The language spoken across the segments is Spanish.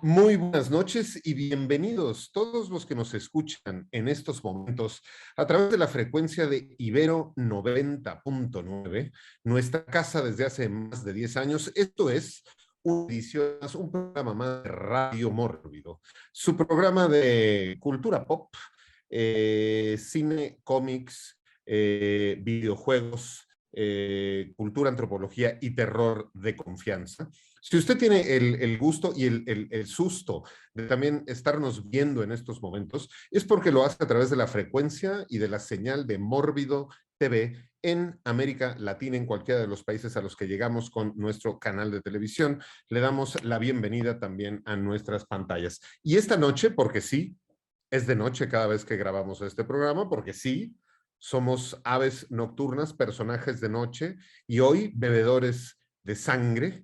Muy buenas noches y bienvenidos todos los que nos escuchan en estos momentos a través de la frecuencia de Ibero 90.9, nuestra casa desde hace más de 10 años. Esto es una edición, un programa más de Radio Mórbido, su programa de cultura pop, cine, cómics, videojuegos, cultura, antropología y terror de confianza. Si usted tiene el gusto y el susto de también estarnos viendo en estos momentos, es porque lo hace a través de la frecuencia y de la señal de Mórbido TV en América Latina, en cualquiera de los países a los que llegamos con nuestro canal de televisión. Le damos la bienvenida también a nuestras pantallas. Y esta noche, porque sí, es de noche cada vez que grabamos este programa, porque sí, somos aves nocturnas, personajes de noche, y hoy bebedores de sangre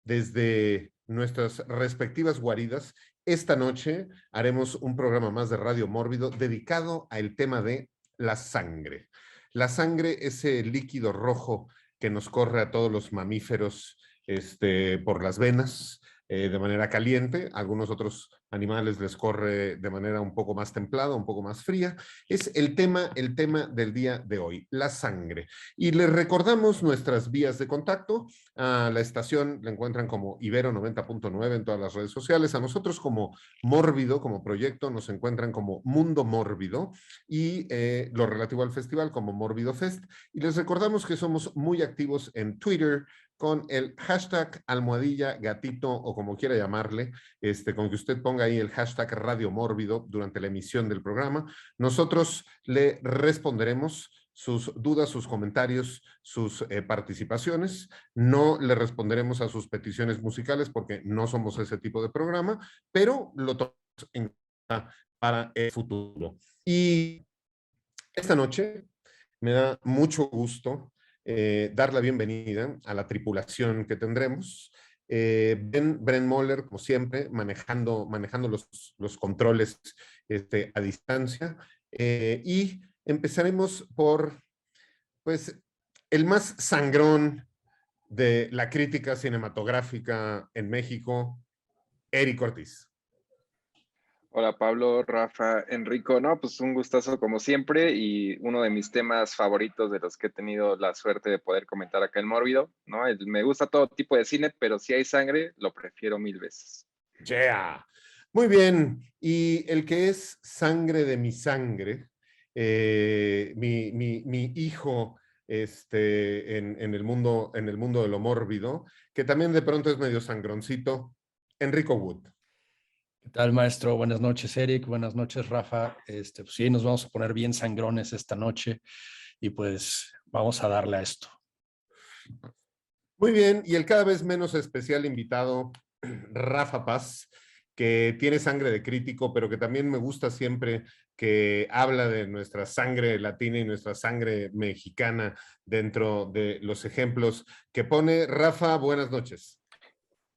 desde nuestras respectivas guaridas. Esta noche haremos un programa más de Radio Mórbido dedicado al tema de la sangre. La sangre, ese líquido rojo que nos corre a todos los mamíferos por las venas, de manera caliente, a algunos otros animales les corre de manera un poco más templada, un poco más fría. Es el tema del día de hoy, la sangre. Y les recordamos nuestras vías de contacto. A la estación la encuentran como Ibero 90.9 en todas las redes sociales. A nosotros como Mórbido, como proyecto, nos encuentran como Mundo Mórbido y lo relativo al festival como Mórbido Fest. Y les recordamos que somos muy activos en Twitter, con el hashtag almohadilla gatito o como quiera llamarle, con que usted ponga ahí el hashtag Radio Mórbido durante la emisión del programa. Nosotros le responderemos sus dudas, sus comentarios, sus participaciones. No le responderemos a sus peticiones musicales porque no somos ese tipo de programa, pero lo tomamos en cuenta para el futuro. Y esta noche me da mucho gusto dar la bienvenida a la tripulación que tendremos. Bren Moller, como siempre, manejando los controles a distancia. Y empezaremos por, pues, el más sangrón de la crítica cinematográfica en México, Eric Ortiz. Hola Pablo, Rafa, Enrico. No, pues un gustazo como siempre y uno de mis temas favoritos de los que he tenido la suerte de poder comentar acá en Mórbido, ¿no? Me gusta todo tipo de cine, pero si hay sangre, lo prefiero 1000 veces. Yeah. Muy bien. Y el que es sangre de mi sangre, mi hijo en el mundo de lo mórbido, que también de pronto es medio sangroncito, Enrico Wood. ¿Qué tal, maestro? Buenas noches, Eric. Buenas noches, Rafa. Pues sí, nos vamos a poner bien sangrones esta noche y pues vamos a darle a esto. Muy bien, y el cada vez menos especial invitado, Rafa Paz, que tiene sangre de crítico, pero que también me gusta siempre que habla de nuestra sangre latina y nuestra sangre mexicana dentro de los ejemplos que pone. Rafa, buenas noches.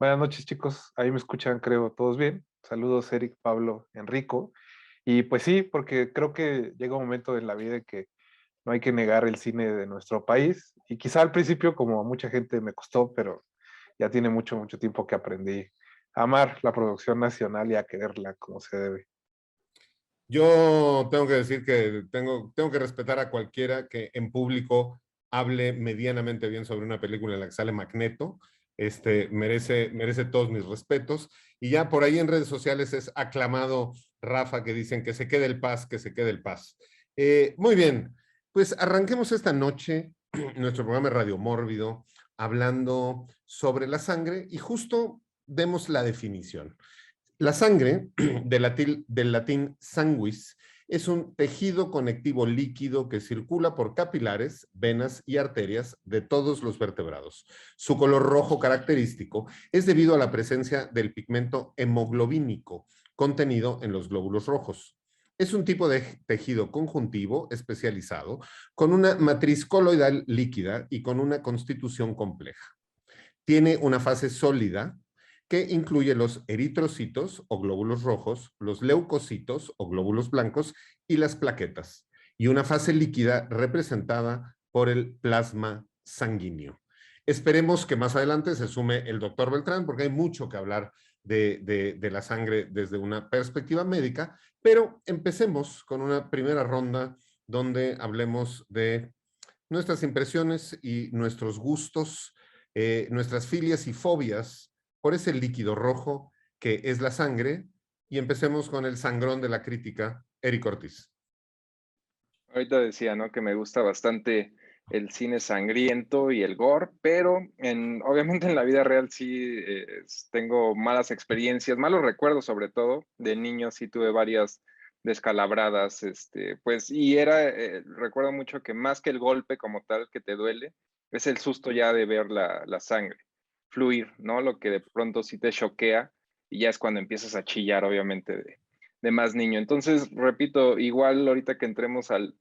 Buenas noches, chicos. Ahí me escuchan, creo, todos bien. Saludos, Eric, Pablo, Enrico. Y pues sí, porque creo que llega un momento en la vida en que no hay que negar el cine de nuestro país. Y quizá al principio, como a mucha gente me costó, pero ya tiene mucho, mucho tiempo que aprendí a amar la producción nacional y a quererla como se debe. Yo tengo que decir que tengo que respetar a cualquiera que en público hable medianamente bien sobre una película en la que sale Magneto. Merece todos mis respetos. Y ya por ahí en redes sociales es aclamado Rafa, que dicen que se quede el paz, que se quede el paz. Muy bien, pues arranquemos esta noche nuestro programa de Radio Mórbido hablando sobre la sangre y justo demos la definición. La sangre, del latín sanguis, es un tejido conectivo líquido que circula por capilares, venas y arterias de todos los vertebrados. Su color rojo característico es debido a la presencia del pigmento hemoglobínico contenido en los glóbulos rojos. Es un tipo de tejido conjuntivo especializado con una matriz coloidal líquida y con una constitución compleja. Tiene una fase sólida que incluye los eritrocitos o glóbulos rojos, los leucocitos o glóbulos blancos y las plaquetas, y una fase líquida representada por el plasma sanguíneo. Esperemos que más adelante se sume el doctor Beltrán, porque hay mucho que hablar de la sangre desde una perspectiva médica, pero empecemos con una primera ronda donde hablemos de nuestras impresiones y nuestros gustos, nuestras filias y fobias por ese líquido rojo que es la sangre, y empecemos con el sangrón de la crítica, Eric Ortiz. Ahorita decía, ¿no? Que me gusta bastante el cine sangriento y el gore, pero obviamente en la vida real sí tengo malas experiencias, malos recuerdos sobre todo. De niño sí tuve varias descalabradas, pues, y recuerdo mucho que más que el golpe como tal que te duele, es el susto ya de ver la sangre fluir, ¿no? Lo que de pronto sí te choquea y ya es cuando empiezas a chillar, obviamente, de más niño. Entonces, repito, igual ahorita que entremos al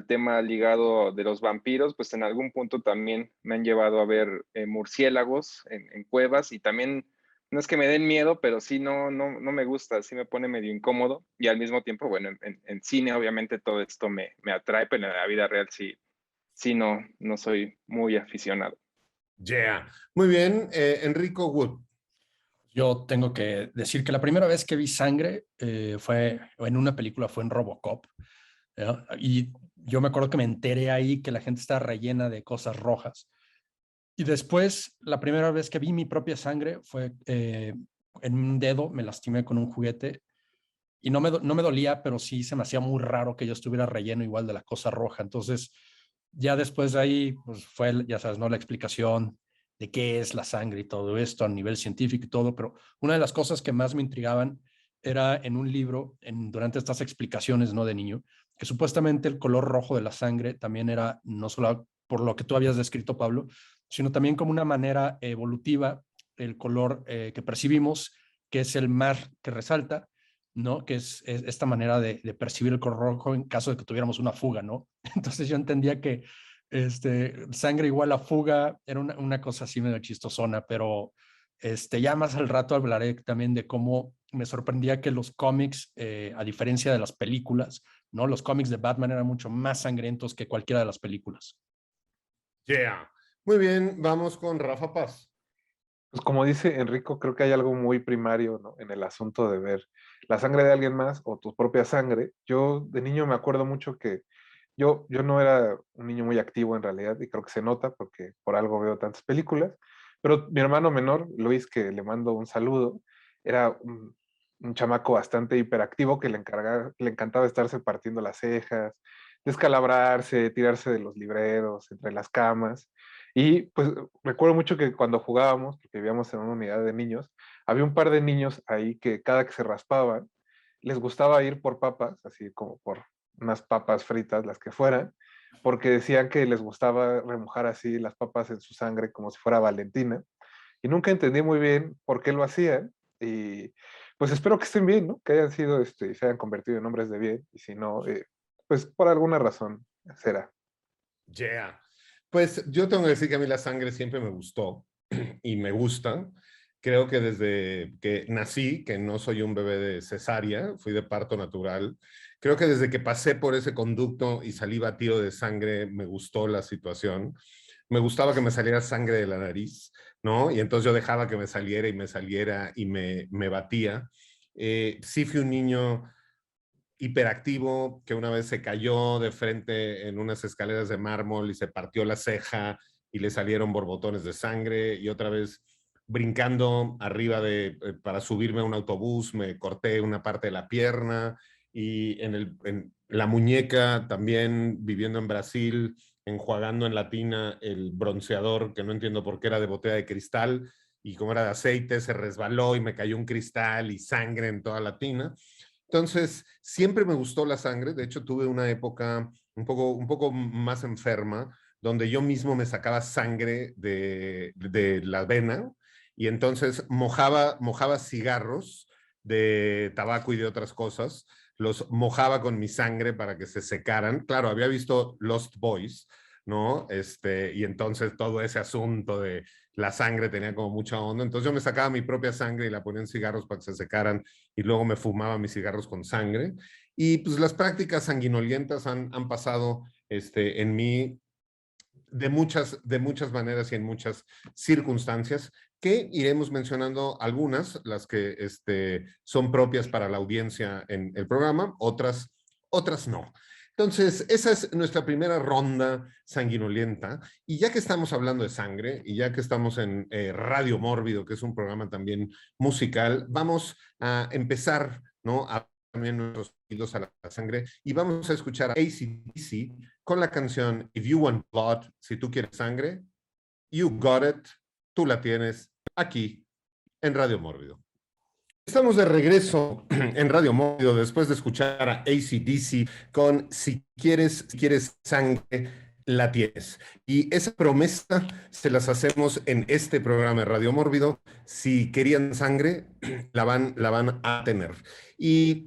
tema ligado de los vampiros, pues en algún punto también me han llevado a ver murciélagos en cuevas, y también no es que me den miedo, pero sí no me gusta, sí me pone medio incómodo, y al mismo tiempo, bueno, en cine obviamente todo esto me atrae, pero en la vida real sí no soy muy aficionado. Yeah. Muy bien, Enrico Wood. Yo tengo que decir que la primera vez que vi sangre fue en una película, fue en Robocop. ¿No? Y yo me acuerdo que me enteré ahí que la gente estaba rellena de cosas rojas. Y después, la primera vez que vi mi propia sangre fue en un dedo, me lastimé con un juguete y no me dolía, pero sí se me hacía muy raro que yo estuviera relleno igual de la cosa roja. Entonces, ya después de ahí, pues fue, ya sabes, ¿no? La explicación de qué es la sangre y todo esto a nivel científico y todo, pero una de las cosas que más me intrigaban era en un libro, durante estas explicaciones, ¿no? De niño, que supuestamente el color rojo de la sangre también era no solo por lo que tú habías descrito, Pablo, sino también como una manera evolutiva, el color que percibimos, que es el mar que resalta, ¿no? Que es esta manera de percibir el color rojo en caso de que tuviéramos una fuga, ¿no? Entonces yo entendía que sangre igual a fuga era una cosa así medio chistosona, pero ya más al rato hablaré también de cómo me sorprendía que los cómics, a diferencia de las películas, ¿no? Los cómics de Batman eran mucho más sangrientos que cualquiera de las películas. Yeah. Muy bien, vamos con Rafa Paz. Pues como dice Enrico, creo que hay algo muy primario, ¿no? En el asunto de ver la sangre de alguien más o tu propia sangre. Yo de niño me acuerdo mucho que yo no era un niño muy activo en realidad, y creo que se nota porque por algo veo tantas películas, pero mi hermano menor, Luis, que le mando un saludo, era un chamaco bastante hiperactivo que le encantaba estarse partiendo las cejas, descalabrarse, tirarse de los libreros, entre las camas. Y pues recuerdo mucho que cuando jugábamos, porque vivíamos en una unidad de niños, había un par de niños ahí que cada que se raspaban, les gustaba ir por papas, así como por unas papas fritas, las que fueran, porque decían que les gustaba remojar así las papas en su sangre como si fuera Valentina. Y nunca entendí muy bien por qué lo hacían. Y pues espero que estén bien, ¿no? Que hayan sido, y se hayan convertido en hombres de bien. Y si no, pues por alguna razón será. Yeah. Pues yo tengo que decir que a mí la sangre siempre me gustó y me gusta. Creo que desde que nací, que no soy un bebé de cesárea, fui de parto natural. Creo que desde que pasé por ese conducto y salí batido de sangre, me gustó la situación. Me gustaba que me saliera sangre de la nariz, ¿no? Y entonces yo dejaba que me saliera y me batía. Sí fui un niño hiperactivo que una vez se cayó de frente en unas escaleras de mármol y se partió la ceja y le salieron borbotones de sangre, y otra vez brincando arriba para subirme a un autobús me corté una parte de la pierna, y en la muñeca también, viviendo en Brasil, enjuagando en la tina el bronceador, que no entiendo por qué era de botella de cristal, y como era de aceite se resbaló y me cayó un cristal y sangre en toda la tina. Entonces, siempre me gustó la sangre. De hecho, tuve una época un poco más enferma, donde yo mismo me sacaba sangre de la vena, y entonces mojaba cigarros de tabaco y de otras cosas, los mojaba con mi sangre para que se secaran. Claro, había visto Lost Boys, ¿no? Y entonces todo ese asunto de la sangre tenía como mucha onda. Entonces yo me sacaba mi propia sangre y la ponía en cigarros para que se secaran y luego me fumaba mis cigarros con sangre. Y pues las prácticas sanguinolientas han pasado en mí de muchas maneras y en muchas circunstancias, que iremos mencionando algunas, las que son propias para la audiencia en el programa, otras no. Entonces, esa es nuestra primera ronda sanguinolienta. Y ya que estamos hablando de sangre y ya que estamos en Radio Mórbido, que es un programa también musical, vamos a empezar, ¿no? A también nuestros oídos a la sangre y vamos a escuchar a AC/DC con la canción If You Want Blood, si tú quieres sangre, you got it, tú la tienes aquí en Radio Mórbido. Estamos de regreso en Radio Mórbido después de escuchar a AC/DC con Si quieres sangre, la tienes. Y esa promesa se las hacemos en este programa de Radio Mórbido. Si querían sangre, la van a tener. Y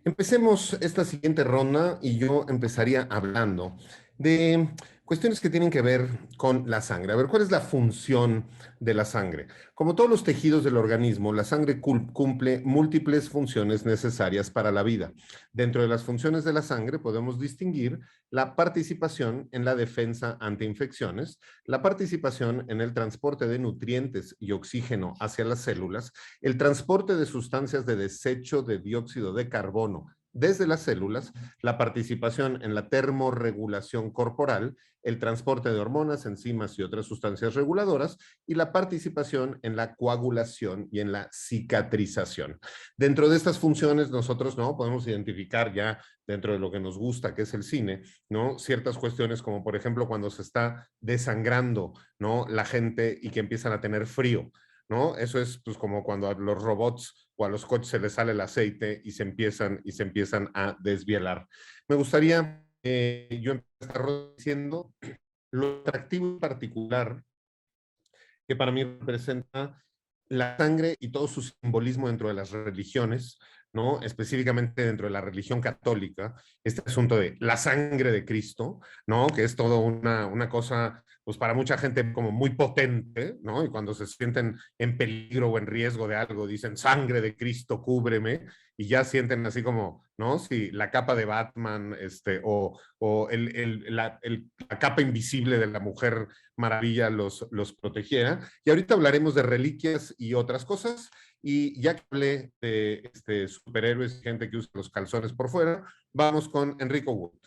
empecemos esta siguiente ronda y yo empezaría hablando de cuestiones que tienen que ver con la sangre. A ver, ¿cuál es la función de la sangre? Como todos los tejidos del organismo, la sangre cumple múltiples funciones necesarias para la vida. Dentro de las funciones de la sangre podemos distinguir la participación en la defensa ante infecciones, la participación en el transporte de nutrientes y oxígeno hacia las células, el transporte de sustancias de desecho de dióxido de carbono desde las células, la participación en la termorregulación corporal, el transporte de hormonas, enzimas y otras sustancias reguladoras, y la participación en la coagulación y en la cicatrización. Dentro de estas funciones nosotros no podemos identificar ya dentro de lo que nos gusta, que es el cine, ¿no? Ciertas cuestiones como por ejemplo cuando se está desangrando, ¿no? La gente y que empiezan a tener frío, ¿no? Eso es pues como cuando a los robots o a los coches se les sale el aceite y se empiezan a desvielar. Me gustaría yo empezar diciendo lo atractivo en particular que para mí representa la sangre y todo su simbolismo dentro de las religiones, ¿no? Específicamente dentro de la religión católica, este asunto de la sangre de Cristo, ¿no? Que es todo una cosa, pues para mucha gente como muy potente, ¿no? Y cuando se sienten en peligro o en riesgo de algo, dicen, sangre de Cristo, cúbreme, y ya sienten así como, ¿no? Si la capa de Batman, o la capa invisible de la Mujer Maravilla los protegiera. Y ahorita hablaremos de reliquias y otras cosas. Y ya que hablé de superhéroes y gente que usa los calzones por fuera, vamos con Enrico Wood.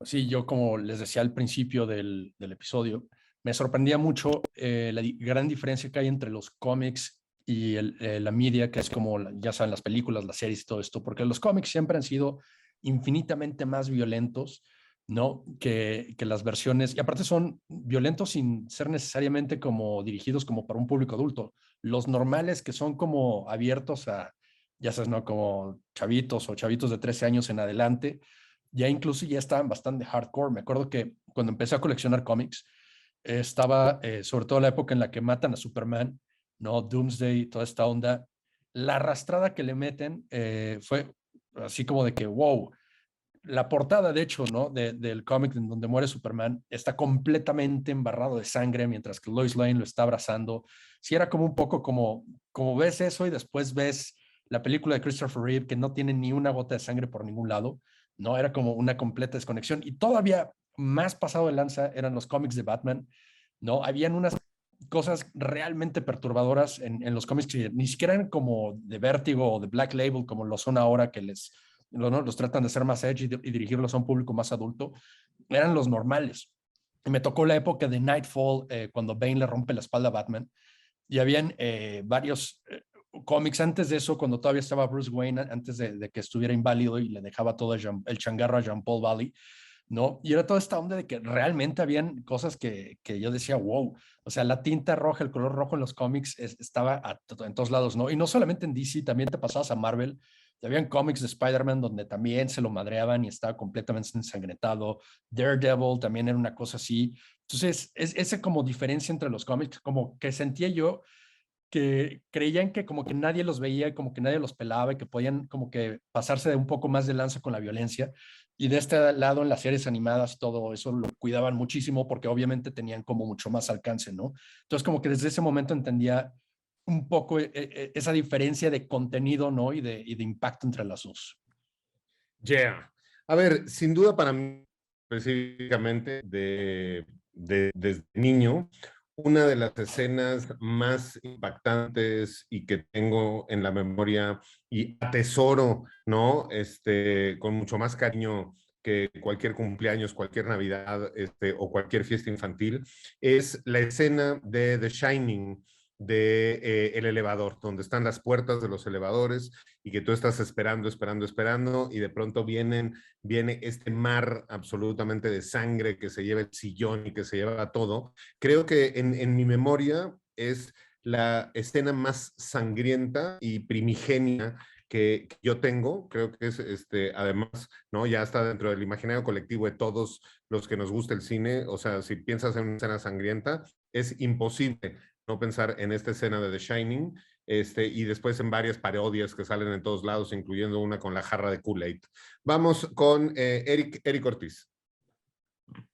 Sí, yo como les decía al principio del episodio, me sorprendía mucho la gran diferencia que hay entre los cómics y la media, que es como, ya saben, las películas, las series y todo esto, porque los cómics siempre han sido infinitamente más violentos, ¿no? Que las versiones, y aparte son violentos sin ser necesariamente como dirigidos como para un público adulto. Los normales que son como abiertos a, ya sabes, ¿no? Como chavitos o chavitos de 13 años en adelante, ya incluso ya estaban bastante hardcore. Me acuerdo que cuando empecé a coleccionar cómics, estaba sobre todo la época en la que matan a Superman, ¿no? Doomsday, toda esta onda. La arrastrada que le meten fue así como de que, wow, la portada, de hecho, ¿no? Del cómic en donde muere Superman está completamente embarrado de sangre mientras que Lois Lane lo está abrazando. Sí, era como un poco como ves eso y después ves la película de Christopher Reeve que no tiene ni una gota de sangre por ningún lado, ¿no? Era como una completa desconexión. Y todavía más pasado de lanza eran los cómics de Batman, ¿no? Habían unas cosas realmente perturbadoras en los cómics que ni siquiera eran como de Vértigo o de Black Label como lo son ahora que ¿no? Los tratan de ser más edgy y dirigirlos a un público más adulto, eran los normales. Y me tocó la época de Nightfall, cuando Bane le rompe la espalda a Batman, y habían varios cómics antes de eso, cuando todavía estaba Bruce Wayne, antes de que estuviera inválido y le dejaba todo el changarro a Jean-Paul Valley, ¿no? Y era toda esta onda de que realmente habían cosas que yo decía, wow, o sea, la tinta roja, el color rojo en los cómics estaba en todos lados, ¿no? Y no solamente en DC, también te pasabas a Marvel, habían cómics de Spider-Man donde también se lo madreaban y estaba completamente ensangrentado. Daredevil también era una cosa así. Entonces, esa como diferencia entre los cómics, como que sentía yo que creían que como que nadie los veía, como que nadie los pelaba y que podían como que pasarse de un poco más de lanza con la violencia. Y de este lado, en las series animadas, todo eso lo cuidaban muchísimo porque obviamente tenían como mucho más alcance, ¿no? Entonces, como que desde ese momento entendía un poco esa diferencia de contenido, ¿no? Y de impacto entre las dos. Yeah. A ver, sin duda para mí, específicamente desde niño, una de las escenas más impactantes y que tengo en la memoria y atesoro, ¿no? Con mucho más cariño que cualquier cumpleaños, cualquier Navidad, o cualquier fiesta infantil, es la escena de The Shining, de el elevador, donde están las puertas de los elevadores y que tú estás esperando, esperando, esperando, y de pronto viene este mar absolutamente de sangre que se lleva el sillón y que se lleva todo. Creo que en mi memoria es la escena más sangrienta y primigenia que yo tengo. Creo que es, además, ¿no? Ya está dentro del imaginario colectivo de todos los que nos gusta el cine. O sea, si piensas en una escena sangrienta, es imposible no pensar en esta escena de The Shining, y después en varias parodias que salen en todos lados, incluyendo una con la jarra de Kool-Aid. Vamos con Eric Ortiz.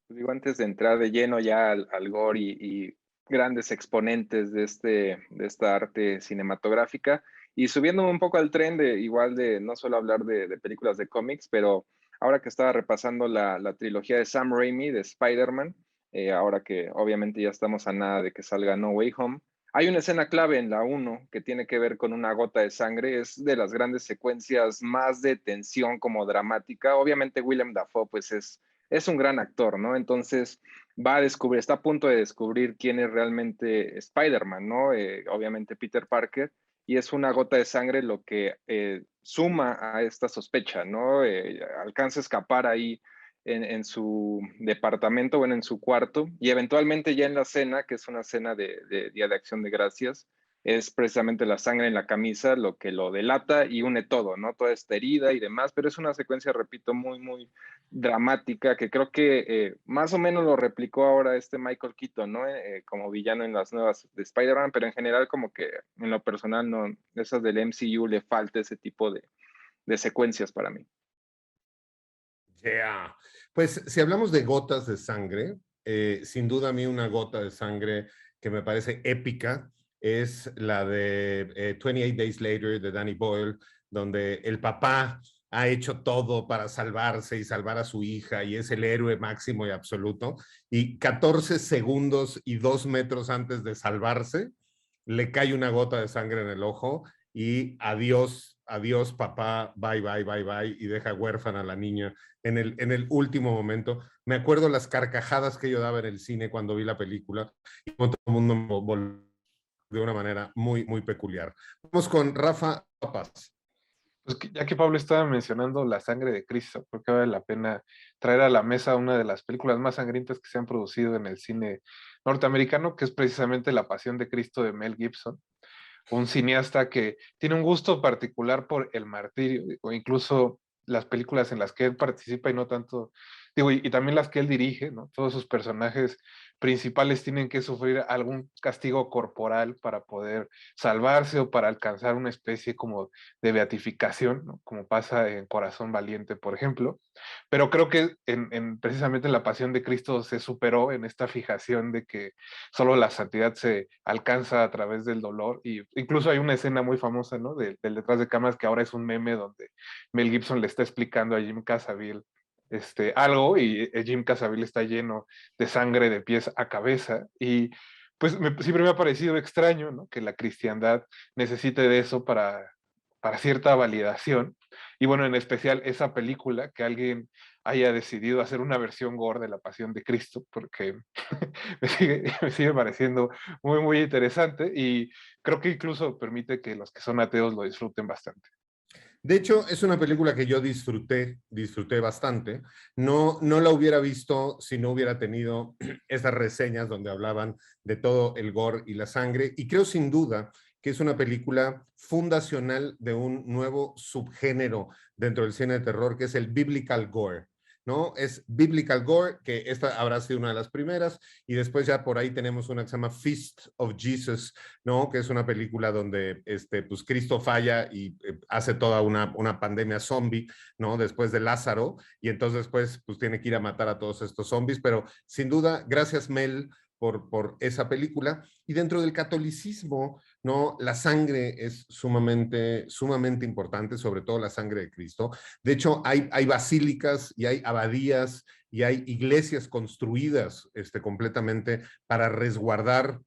Digo, antes de entrar de lleno ya al gore y grandes exponentes de esta arte cinematográfica, y subiéndome un poco al tren de igual de no solo hablar de películas de cómics, pero ahora que estaba repasando la trilogía de Sam Raimi de Spider-Man, ahora que obviamente ya estamos a nada de que salga No Way Home, hay una escena clave en la 1 que tiene que ver con una gota de sangre. Es de las grandes secuencias más de tensión como dramática. Obviamente Willem Dafoe pues es un gran actor, ¿no? Entonces va a descubrir, está a punto de descubrir quién es realmente Spider-Man, ¿no? Obviamente Peter Parker, y es una gota de sangre lo que suma a esta sospecha, ¿no? Alcanza a escapar ahí en su departamento, bueno, en su cuarto, y eventualmente ya en la cena, que es una cena de Día de Acción de Gracias, es precisamente la sangre en la camisa lo que lo delata y une todo, ¿no? Toda esta herida y demás, pero es una secuencia, repito, muy, muy dramática que creo que más o menos lo replicó ahora Michael Keaton, ¿no? Como villano en las nuevas de Spider-Man, pero en general como que en lo personal no, esas del MCU le falta ese tipo de secuencias para mí. Yeah. Pues si hablamos de gotas de sangre, sin duda a mí una gota de sangre que me parece épica es la de 28 Days Later de Danny Boyle, donde el papá ha hecho todo para salvarse y salvar a su hija y es el héroe máximo y absoluto, y 14 segundos y 2 metros antes de salvarse, le cae una gota de sangre en el ojo y adiós, adiós papá, bye, bye, bye, bye, y deja huérfana a la niña en el último momento. Me acuerdo las carcajadas que yo daba en el cine cuando vi la película y todo el mundo me volvió de una manera muy, muy peculiar. Vamos con Rafa Papas. Pues ya que Pablo estaba mencionando La sangre de Cristo, creo que vale la pena traer a la mesa una de las películas más sangrientas que se han producido en el cine norteamericano, que es precisamente La Pasión de Cristo de Mel Gibson, un cineasta que tiene un gusto particular por el martirio, o incluso las películas en las que él participa y no tanto, digo, y también las que él dirige, ¿no? Todos sus personajes principales tienen que sufrir algún castigo corporal para poder salvarse o para alcanzar una especie como de beatificación, ¿no? Como pasa en Corazón Valiente, por ejemplo. Pero creo que precisamente en La Pasión de Cristo se superó en esta fijación de que solo la santidad se alcanza a través del dolor, y incluso hay una escena muy famosa, ¿no? Del detrás de cámaras que ahora es un meme donde Mel Gibson le está explicando a Jim Caviezel algo, y Jim Caviezel está lleno de sangre de pies a cabeza, y pues siempre me ha parecido extraño, ¿no? Que la cristiandad necesite de eso para cierta validación, y bueno, en especial esa película, que alguien haya decidido hacer una versión gore de La Pasión de Cristo, porque me sigue pareciendo muy, muy interesante, y creo que incluso permite que los que son ateos lo disfruten bastante. De hecho, es una película que yo disfruté bastante. No la hubiera visto si no hubiera tenido esas reseñas donde hablaban de todo el gore y la sangre. Y creo sin duda que es una película fundacional de un nuevo subgénero dentro del cine de terror, que es el biblical gore, ¿no? Es Biblical Gore, que esta habrá sido una de las primeras, y después ya por ahí tenemos una que se llama Feast of Jesus, ¿no? Que es una película donde pues Cristo falla y hace toda una pandemia zombie, ¿no? Después de Lázaro, y entonces pues tiene que ir a matar a todos estos zombies, pero sin duda, gracias Mel por esa película. Y dentro del catolicismo, ¿no? La sangre es sumamente importante, sobre todo la sangre de Cristo. De hecho, hay basílicas y hay abadías y hay iglesias construidas completamente para resguardar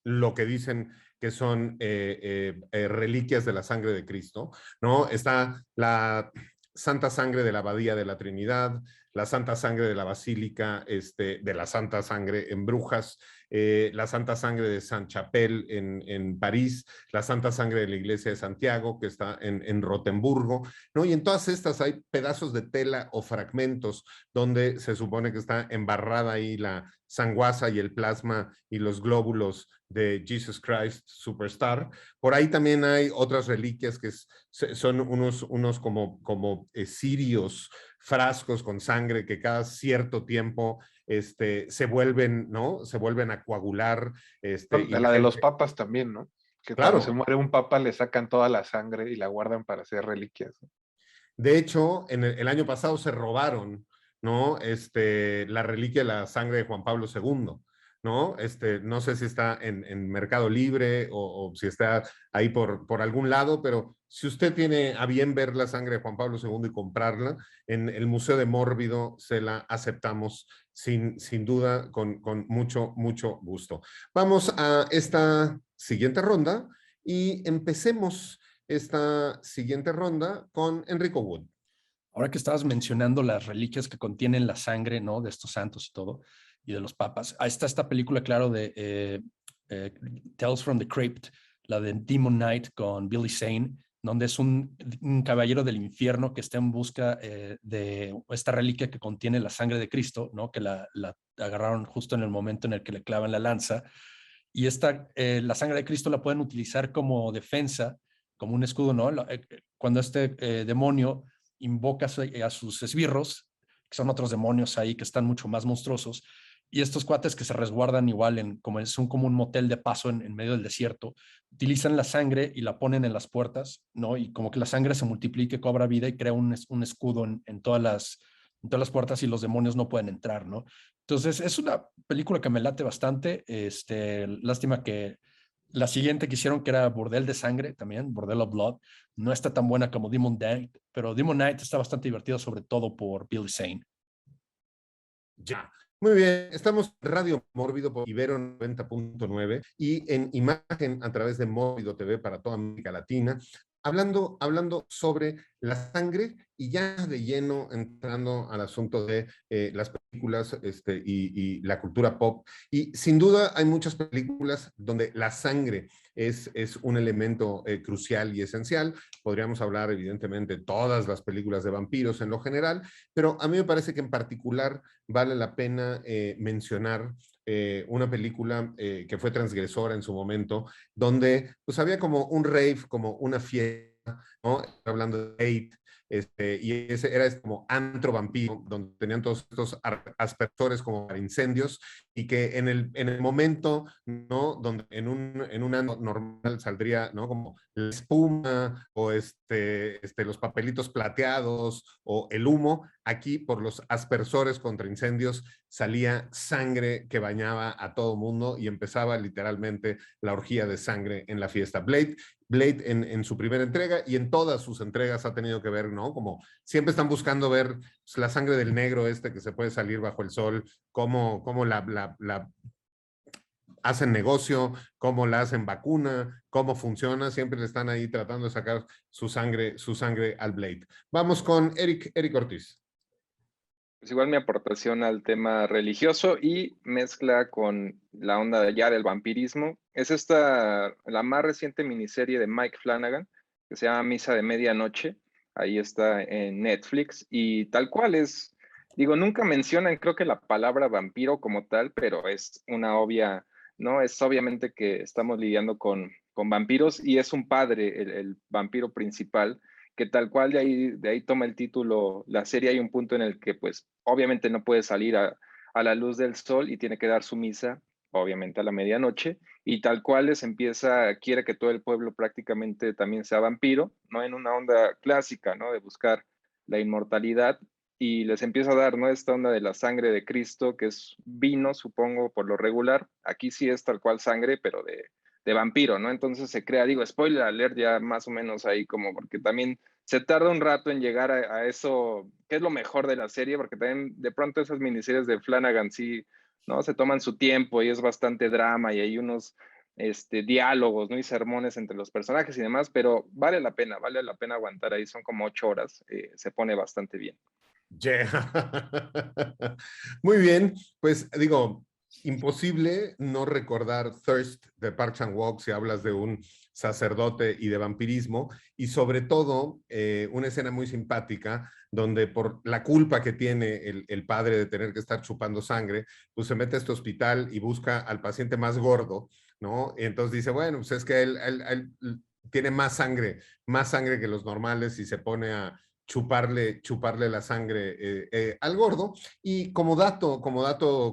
lo que dicen que son reliquias de la sangre de Cristo, ¿no? Está la Santa Sangre de la Abadía de la Trinidad, la Santa Sangre de la Basílica de la Santa Sangre en Brujas, la Santa Sangre de Saint-Chapelle en París, la Santa Sangre de la Iglesia de Santiago, que está en Rotemburgo, ¿no? Y en todas estas hay pedazos de tela o fragmentos donde se supone que está embarrada ahí la sanguaza y el plasma y los glóbulos de Jesus Christ Superstar. Por ahí también hay otras reliquias que son unos como cirios, frascos con sangre que cada cierto tiempo se vuelven, ¿no? Se vuelven a coagular. Y La de los papas también, ¿no? Que cuando se claro, muere un papa le sacan toda la sangre y la guardan para hacer reliquias, ¿no? de hecho, en el año pasado se robaron, ¿no? La reliquia de la sangre de Juan Pablo II, ¿no? No sé si está en Mercado Libre o si está ahí por algún lado, pero si usted tiene a bien ver la sangre de Juan Pablo II y comprarla, en el Museo de Mórbido se la aceptamos sin duda con mucho gusto. Vamos a esta siguiente ronda y empecemos esta siguiente ronda con Enrico Wood. Ahora que estabas mencionando las reliquias que contienen la sangre, ¿no? De estos santos y todo, y de los papas. Ahí está esta película, claro, de Tales from the Crypt, la de Demon Knight con Billy Zane, donde es un caballero del infierno que está en busca de esta reliquia que contiene la sangre de Cristo, ¿no? Que la agarraron justo en el momento en el que le clavan la lanza. Y la sangre de Cristo la pueden utilizar como defensa, como un escudo, ¿no? Cuando este demonio invoca a sus esbirros, que son otros demonios ahí que están mucho más monstruosos, y estos cuates que se resguardan igual son como un motel de paso en medio del desierto, utilizan la sangre y la ponen en las puertas, ¿no? Y como que la sangre se multiplica, cobra vida y crea un escudo en todas las puertas y los demonios no pueden entrar, ¿no? Entonces, es una película que me late bastante. Lástima que la siguiente que hicieron, que era Bordel de Sangre, también, Bordel of Blood, no está tan buena como Demon Knight, pero Demon Knight está bastante divertido, sobre todo por Billy Zane. Ya. Muy bien, estamos en Radio Mórbido por Ibero 90.9 y en imagen a través de Mórbido TV para toda América Latina, hablando sobre la sangre y ya de lleno entrando al asunto de las películas y la cultura pop. Y sin duda hay muchas películas donde la sangre es un elemento crucial y esencial. Podríamos hablar evidentemente de todas las películas de vampiros en lo general, pero a mí me parece que en particular vale la pena mencionar una película que fue transgresora en su momento, donde pues había como un rave, como una fiesta, ¿no? Hablando de hate, y ese era como antro vampiro, donde tenían todos estos aspersores como para incendios, y que en el momento, ¿no? Donde en un año normal saldría, ¿no? Como la espuma o los papelitos plateados o el humo, aquí por los aspersores contra incendios salía sangre que bañaba a todo mundo y empezaba literalmente la orgía de sangre en la fiesta. Blade en su primera entrega y en todas sus entregas ha tenido que ver, ¿no? Como siempre están buscando ver pues, la sangre del negro que se puede salir bajo el sol, cómo la hacen negocio, cómo la hacen vacuna, cómo funciona, siempre le están ahí tratando de sacar su sangre al Blade. Vamos con Eric Ortiz. Pues igual mi aportación al tema religioso y mezcla con la onda ya del vampirismo. Es la más reciente miniserie de Mike Flanagan, que se llama Misa de Medianoche. Ahí está en Netflix y tal cual digo, nunca mencionan creo que la palabra vampiro como tal, pero es una obvia, ¿no? Es obviamente que estamos lidiando con vampiros y es un padre, el vampiro principal, que tal cual de ahí toma el título la serie. Hay un punto en el que pues obviamente no puede salir a la luz del sol y tiene que dar su misa, obviamente a la medianoche, y tal cual quiere que todo el pueblo prácticamente también sea vampiro, ¿no? En una onda clásica, ¿no? De buscar la inmortalidad, y les empieza a dar, ¿no? Esta onda de la sangre de Cristo, que es vino, supongo, por lo regular. Aquí sí es tal cual sangre, pero de vampiro, ¿no? Entonces se crea, digo, spoiler alert ya más o menos ahí, como porque también se tarda un rato en llegar a eso, que es lo mejor de la serie, porque también de pronto esas miniseries de Flanagan sí, ¿no? Se toman su tiempo y es bastante drama y hay unos diálogos, ¿no? Y sermones entre los personajes y demás, pero vale la pena aguantar ahí, son como 8 horas, se pone bastante bien. Yeah. Muy bien, pues digo, imposible no recordar Thirst de Park Chan-wook si hablas de un sacerdote y de vampirismo, y sobre todo una escena muy simpática donde por la culpa que tiene el padre de tener que estar chupando sangre, pues se mete a este hospital y busca al paciente más gordo, ¿no? Y entonces dice, bueno, pues es que él tiene más sangre que los normales, y se pone a chuparle la sangre al gordo. Y como dato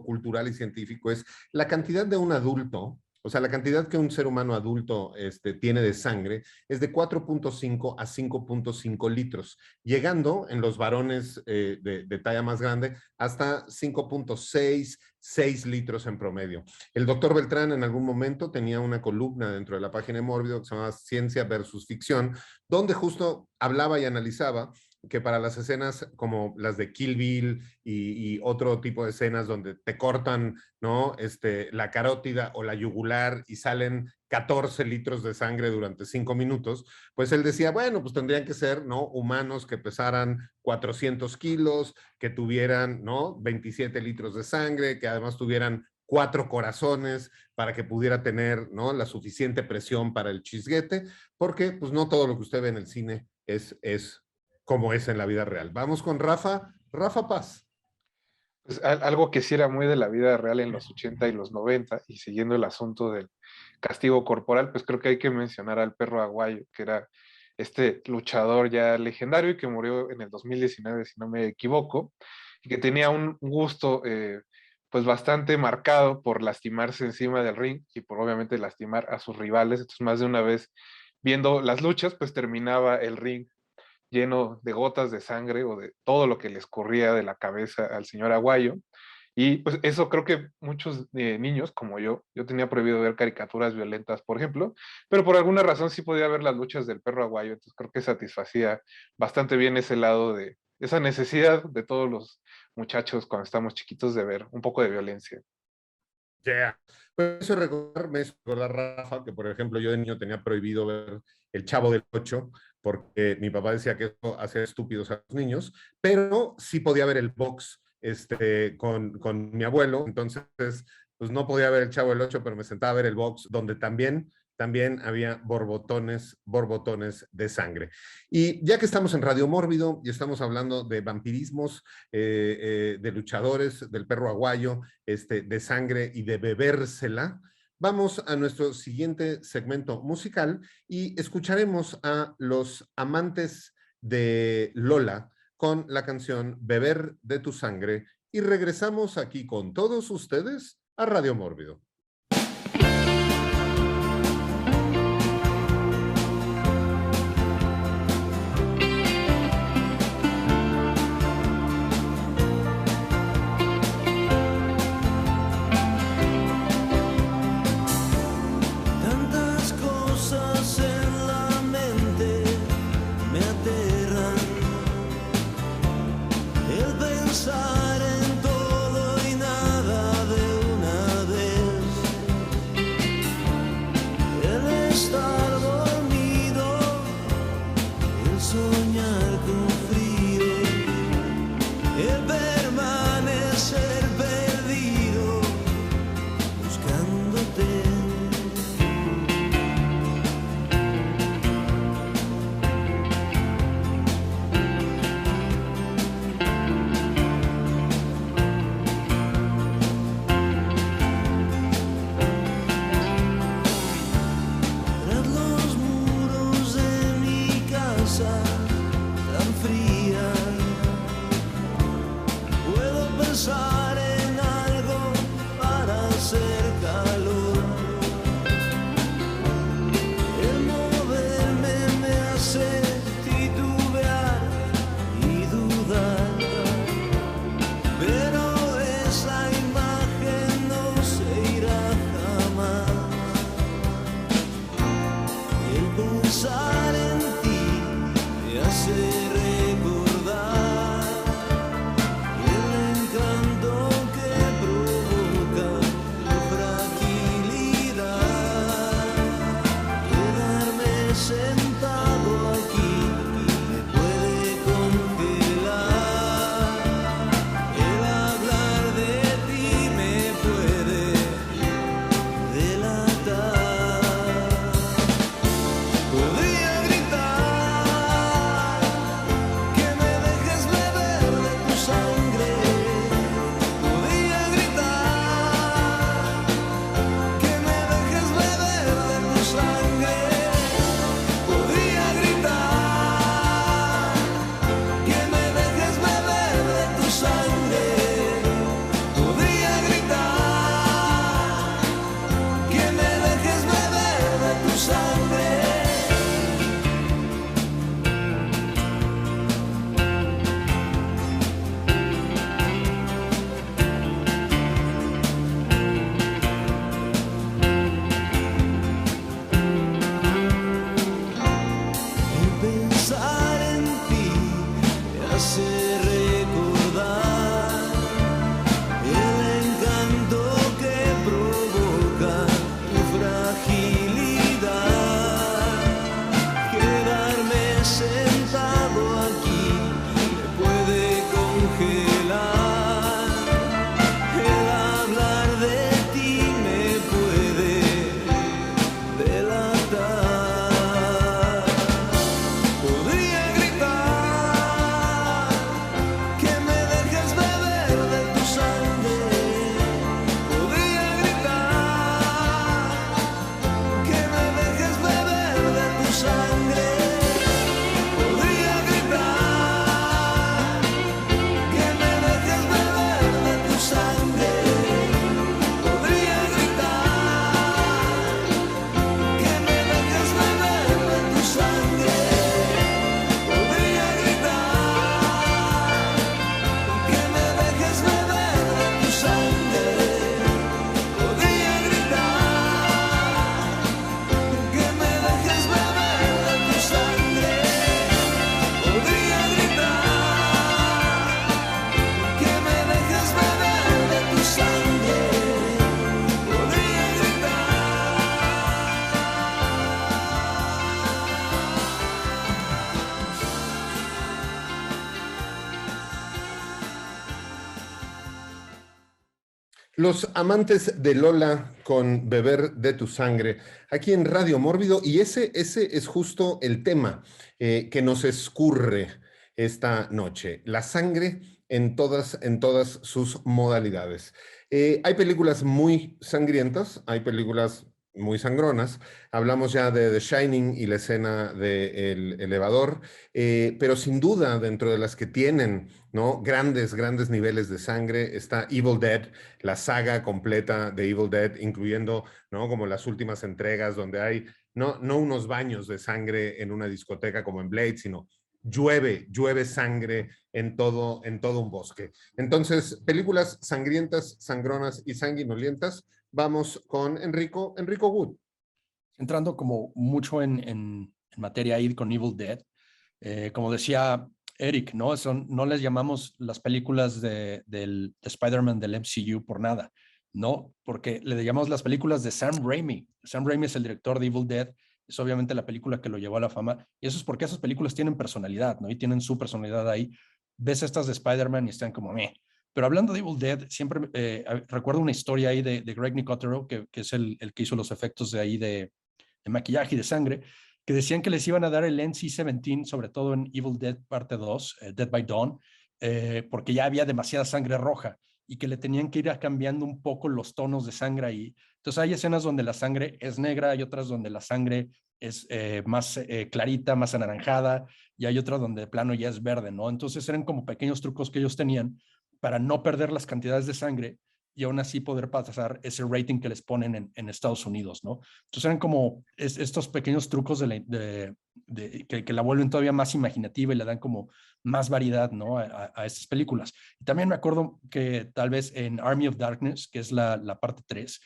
cultural y científico es la cantidad de un adulto, o sea, la cantidad que un ser humano adulto tiene de sangre es de 4.5 a 5.5 litros, llegando en los varones de talla más grande hasta 5.6, 6 litros en promedio. El doctor Beltrán en algún momento tenía una columna dentro de la página de Mórbido que se llama Ciencia versus Ficción, donde justo hablaba y analizaba que para las escenas como las de Kill Bill y otro tipo de escenas donde te cortan, ¿no? La carótida o la yugular y salen 14 litros de sangre durante 5 minutos, pues él decía, bueno, pues tendrían que ser, ¿no? Humanos que pesaran 400 kilos, que tuvieran, ¿no? 27 litros de sangre, que además tuvieran 4 corazones para que pudiera tener, ¿no? La suficiente presión para el chisguete, porque pues no todo lo que usted ve en el cine es como es en la vida real. Vamos con Rafa Paz. Pues algo que sí era muy de la vida real en los 80 y los 90, y siguiendo el asunto del castigo corporal, pues creo que hay que mencionar al Perro Aguayo, que era este luchador ya legendario y que murió en el 2019, si no me equivoco, y que tenía un gusto pues bastante marcado por lastimarse encima del ring y por obviamente lastimar a sus rivales. Entonces más de una vez viendo las luchas, pues terminaba el ring lleno de gotas de sangre o de todo lo que le escurría de la cabeza al señor Aguayo. Y pues eso creo que muchos niños como yo tenía prohibido ver caricaturas violentas, por ejemplo, pero por alguna razón sí podía ver las luchas del Perro Aguayo, entonces creo que satisfacía bastante bien ese lado de esa necesidad de todos los muchachos cuando estamos chiquitos de ver un poco de violencia. Yeah. Pues eso me hizo recordar, Rafa, que por ejemplo yo de niño tenía prohibido ver El Chavo del Ocho, porque mi papá decía que eso hacía estúpidos a los niños, pero sí podía ver el box con mi abuelo, entonces pues no podía ver El Chavo del Ocho, pero me sentaba a ver el box, donde también había borbotones de sangre. Y ya que estamos en Radio Mórbido y estamos hablando de vampirismos, de luchadores, del Perro Aguayo, de sangre y de bebérsela, vamos a nuestro siguiente segmento musical y escucharemos a los Amantes de Lola con la canción Beber de tu sangre, y regresamos aquí con todos ustedes a Radio Mórbido. Tras los muros de mi casa pensar en ti me hace recordar el encanto que provoca tu fragilidad. Quedarme sentado aquí me puede congelar. El hablar de ti me puede delatar. Podría gritar que me dejes beber de tu sangre. Podría gritar que me dejes beber de tu sangre. Podría gritar que me dejes beber de tu sangre. Podría gritar que me dejes beber de tu sangre. El pensar en ti me hace recordar el encanto que provoca tu fragilidad. Quedarme sentado aquí me puede congelar. El hablar de ti me puede delatar. Podría gritar que me dejes beber de tu sangre. Podría gritar que me dejes beber de tu sangre. Podría gritar que me dejes beber de tu sangre. Podría gritar que me dejes beber de tu sangre. Podría gritar que me dejes beber de tu sangre. Podría gritar que me dejes beber de tu sangre. Podría gritar que me dejes beber de tu sangre. Podría Los amantes de Lola con Beber de tu sangre, aquí en Radio Mórbido, y ese es justo el tema que nos escurre esta noche, la sangre en todas sus modalidades. Hay películas muy sangrientas, hay películas muy sangronas. Hablamos ya de The Shining y la escena del elevador, pero sin duda dentro de las que tienen, ¿no?, grandes niveles de sangre está Evil Dead, la saga completa de Evil Dead, incluyendo, ¿no?, como las últimas entregas donde hay no unos baños de sangre en una discoteca como en Blade, sino llueve sangre en todo un bosque. Entonces, películas sangrientas, sangronas y sanguinolientas. Vamos con Enrico Wood. Entrando como mucho en materia ahí con Evil Dead, como decía Eric, ¿no? No les llamamos las películas de Spider-Man del MCU por nada, ¿no? Porque le llamamos las películas de Sam Raimi. Sam Raimi es el director de Evil Dead, es obviamente la película que lo llevó a la fama, y eso es porque esas películas tienen personalidad, ¿no? Y tienen su personalidad ahí. Ves estas de Spider-Man y están como, meh. Pero hablando de Evil Dead, siempre recuerdo una historia ahí de Greg Nicotero, que es el que hizo los efectos de ahí de maquillaje y de sangre, que decían que les iban a dar el NC-17, sobre todo en Evil Dead parte 2, Dead by Dawn, porque ya había demasiada sangre roja y que le tenían que ir cambiando un poco los tonos de sangre ahí. Entonces hay escenas donde la sangre es negra, hay otras donde la sangre es más clarita, más anaranjada, y hay otras donde de plano ya es verde, ¿no? Entonces eran como pequeños trucos que ellos tenían para no perder las cantidades de sangre y aún así poder pasar ese rating que les ponen en Estados Unidos, ¿no? Entonces eran como estos pequeños trucos que la vuelven todavía más imaginativa y le dan como más variedad, ¿no?, a estas películas. Y también me acuerdo que tal vez en Army of Darkness, que es la parte 3,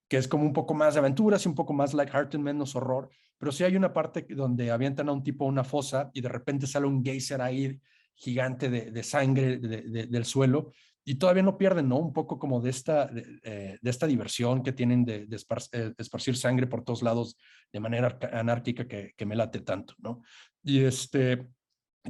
que es como un poco más de aventuras y un poco más lighthearted, menos horror, pero sí hay una parte donde avientan a un tipo a una fosa y de repente sale un geyser ahí gigante de sangre del suelo y todavía no pierden, ¿no? Un poco como de esta diversión que tienen de esparcir sangre por todos lados de manera anárquica que me late tanto, ¿no? Y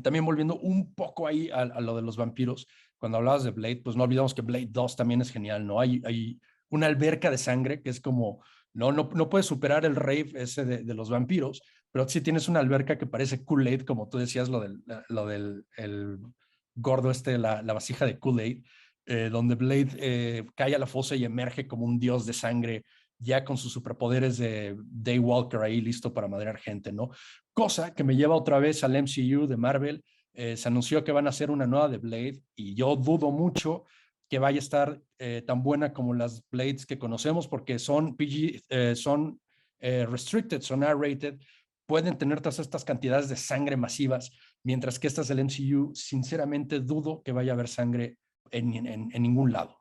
también volviendo un poco ahí a lo de los vampiros, cuando hablabas de Blade, pues no olvidamos que Blade 2 también es genial, ¿no? Hay una alberca de sangre que es como, no puedes superar el rave ese de los vampiros, pero sí tienes una alberca que parece Kool-Aid, como tú decías, lo del el gordo la vasija de Kool-Aid, donde Blade cae a la fosa y emerge como un dios de sangre, ya con sus superpoderes de Daywalker ahí listo para madrear gente, ¿no? Cosa que me lleva otra vez al MCU de Marvel. Se anunció que van a hacer una nueva de Blade y yo dudo mucho que vaya a estar tan buena como las Blades que conocemos porque son PG, son restricted, son R-rated, pueden tener todas estas cantidades de sangre masivas, mientras que estas del MCU, sinceramente dudo que vaya a haber sangre en ningún lado.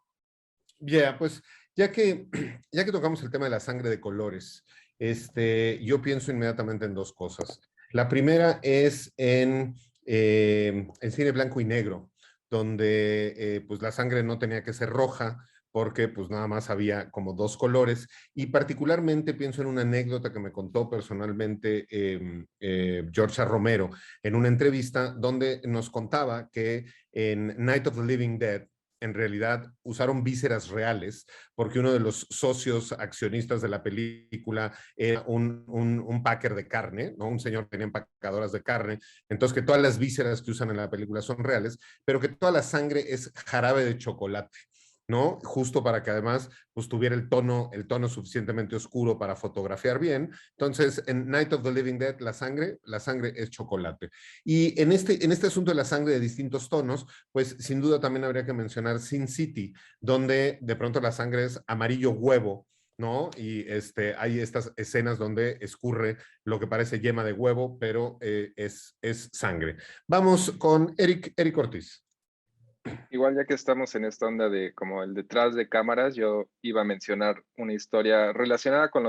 Pues ya que tocamos el tema de la sangre de colores, yo pienso inmediatamente en dos cosas. La primera es en cine blanco y negro, donde pues la sangre no tenía que ser roja, porque pues nada más había como dos colores, y particularmente pienso en una anécdota que me contó personalmente George Romero en una entrevista donde nos contaba que en Night of the Living Dead, en realidad usaron vísceras reales, porque uno de los socios accionistas de la película era un packer de carne, ¿no? Un señor que tenía empacadoras de carne, entonces que todas las vísceras que usan en la película son reales, pero que toda la sangre es jarabe de chocolate, ¿no? Justo para que además pues tuviera el tono suficientemente oscuro para fotografiar bien. Entonces, en Night of the Living Dead, la sangre es chocolate. Y en este asunto de la sangre de distintos tonos, pues sin duda también habría que mencionar Sin City, donde de pronto la sangre es amarillo huevo, ¿no? Y hay estas escenas donde escurre lo que parece yema de huevo, pero es sangre. Vamos con Eric Ortiz. Igual ya que estamos en esta onda de como el detrás de cámaras, yo iba a mencionar una historia relacionada con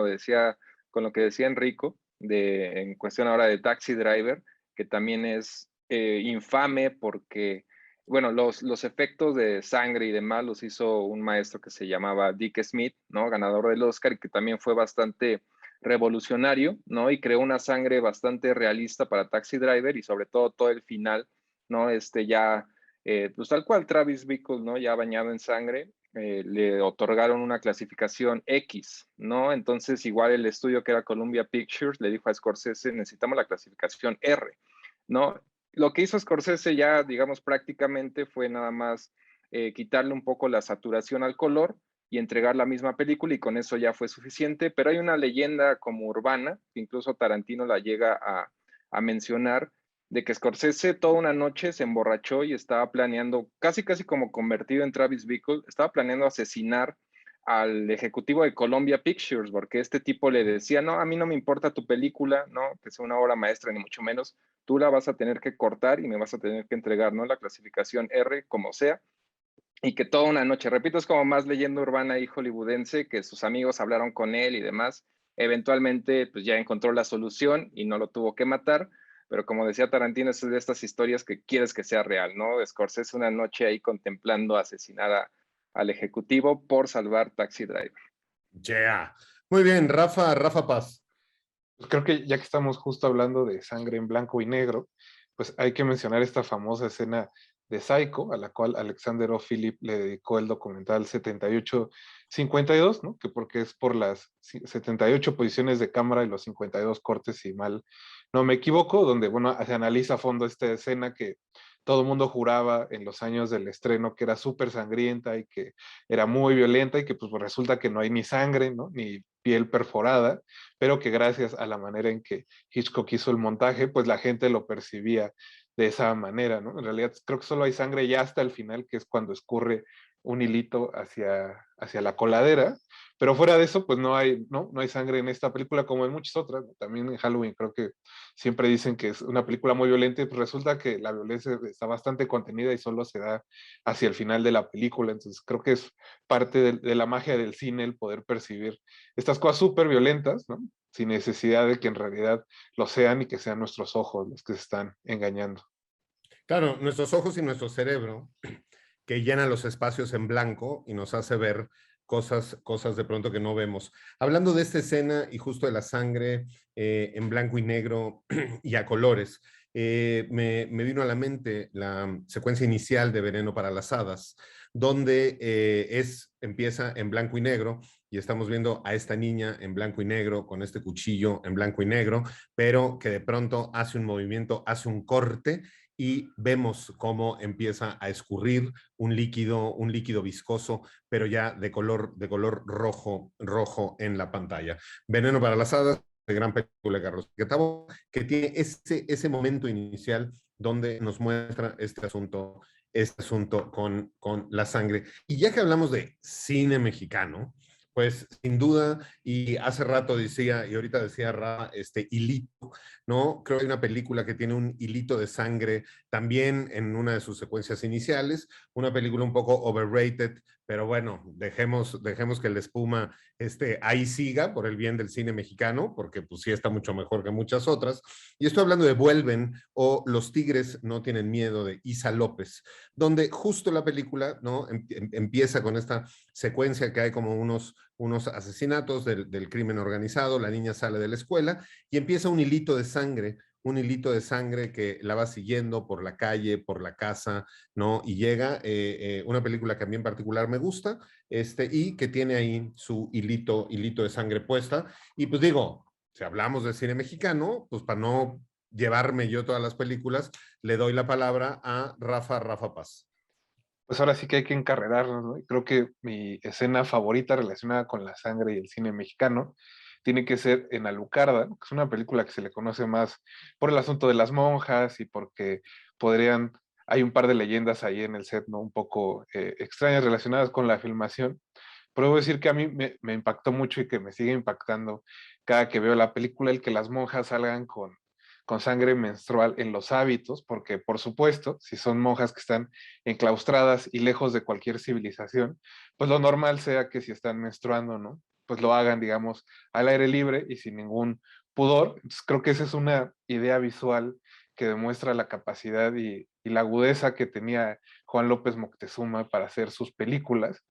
con lo que decía Enrico, en cuestión ahora de Taxi Driver, que también es infame porque, bueno, los efectos de sangre y demás los hizo un maestro que se llamaba Dick Smith, ¿no? Ganador del Oscar y que también fue bastante revolucionario, ¿no? Y creó una sangre bastante realista para Taxi Driver y sobre todo el final, ¿no? Pues tal cual Travis Bickle, ¿no? Ya bañado en sangre, le otorgaron una clasificación X, ¿no? Entonces igual el estudio que era Columbia Pictures le dijo a Scorsese, necesitamos la clasificación R, ¿no? Lo que hizo Scorsese ya, digamos, prácticamente fue nada más quitarle un poco la saturación al color y entregar la misma película y con eso ya fue suficiente, pero hay una leyenda como urbana, que incluso Tarantino la llega a mencionar, de que Scorsese toda una noche se emborrachó y estaba planeando, casi como convertido en Travis Bickle, estaba planeando asesinar al ejecutivo de Columbia Pictures, porque este tipo le decía, no, a mí no me importa tu película, no, que sea una obra maestra, ni mucho menos, tú la vas a tener que cortar y me vas a tener que entregar, ¿no? La clasificación R, como sea, y que toda una noche, repito, es como más leyenda urbana y hollywoodense, que sus amigos hablaron con él y demás, eventualmente pues ya encontró la solución y no lo tuvo que matar, pero como decía Tarantino, es de estas historias que quieres que sea real, ¿no? Scorsese una noche ahí contemplando asesinar al ejecutivo por salvar Taxi Driver. Yeah. Muy bien, Rafa Paz. Pues creo que ya que estamos justo hablando de sangre en blanco y negro, pues hay que mencionar esta famosa escena de Psycho, a la cual Alexander O. Philip le dedicó el documental 78-52, ¿no? Que porque es por las 78 posiciones de cámara y los 52 cortes, si mal no me equivoco, donde, bueno, se analiza a fondo esta escena que todo el mundo juraba en los años del estreno que era súper sangrienta y que era muy violenta y que pues resulta que no hay ni sangre, ¿no? Ni piel perforada, pero que gracias a la manera en que Hitchcock hizo el montaje, pues la gente lo percibía de esa manera, ¿no? En realidad creo que solo hay sangre ya hasta el final, que es cuando escurre un hilito hacia la coladera, pero fuera de eso, pues no hay sangre en esta película como en muchas otras, ¿no? También en Halloween creo que siempre dicen que es una película muy violenta y pues resulta que la violencia está bastante contenida y solo se da hacia el final de la película, entonces creo que es parte de la magia del cine el poder percibir estas cosas súper violentas, ¿no? sin necesidad de que en realidad lo sean y que sean nuestros ojos los que se están engañando. Claro, nuestros ojos y nuestro cerebro que llena los espacios en blanco y nos hace ver cosas de pronto que no vemos. Hablando de esta escena y justo de la sangre en blanco y negro y a colores, me vino a la mente la secuencia inicial de Veneno para las Hadas, donde empieza en blanco y negro y estamos viendo a esta niña en blanco y negro con este cuchillo en blanco y negro, pero que de pronto hace un movimiento, hace un corte y vemos cómo empieza a escurrir un líquido viscoso, pero ya de color rojo en la pantalla. Veneno para las Hadas, de gran película de Carlos Quetavo, que tiene ese momento inicial donde nos muestra este asunto con la sangre. Y ya que hablamos de cine mexicano, pues sin duda, y hace rato decía, y ahorita decía Ra, hilito, ¿no? Creo que hay una película que tiene un hilito de sangre también en una de sus secuencias iniciales, una película un poco overrated, pero bueno, dejemos que la espuma ahí siga por el bien del cine mexicano, porque pues sí está mucho mejor que muchas otras. Y estoy hablando de Vuelven o Los Tigres no tienen miedo, de Isa López, donde justo la película, ¿no? Empieza con esta secuencia que hay como unos asesinatos del crimen organizado, la niña sale de la escuela y empieza un hilito de sangre que la va siguiendo por la calle, por la casa, ¿no? Y llega una película que a mí en particular me gusta, y que tiene ahí su hilito de sangre puesta. Y pues digo, si hablamos de cine mexicano, pues para no llevarme yo todas las películas, le doy la palabra a Rafa Paz. Pues ahora sí que hay que encarrerarnos, ¿no? Y creo que mi escena favorita relacionada con la sangre y el cine mexicano tiene que ser en Alucarda, ¿no? Que es una película que se le conoce más por el asunto de las monjas y porque hay un par de leyendas ahí en el set, ¿no? Un poco extrañas relacionadas con la filmación. Pero debo decir que a mí me impactó mucho y que me sigue impactando cada que veo la película el que las monjas salgan con sangre menstrual en los hábitos, porque por supuesto, si son monjas que están enclaustradas y lejos de cualquier civilización, pues lo normal sea que si están menstruando, ¿no? Pues lo hagan, digamos, al aire libre y sin ningún pudor. Entonces, creo que esa es una idea visual que demuestra la capacidad y la agudeza que tenía Juan López Moctezuma para hacer sus películas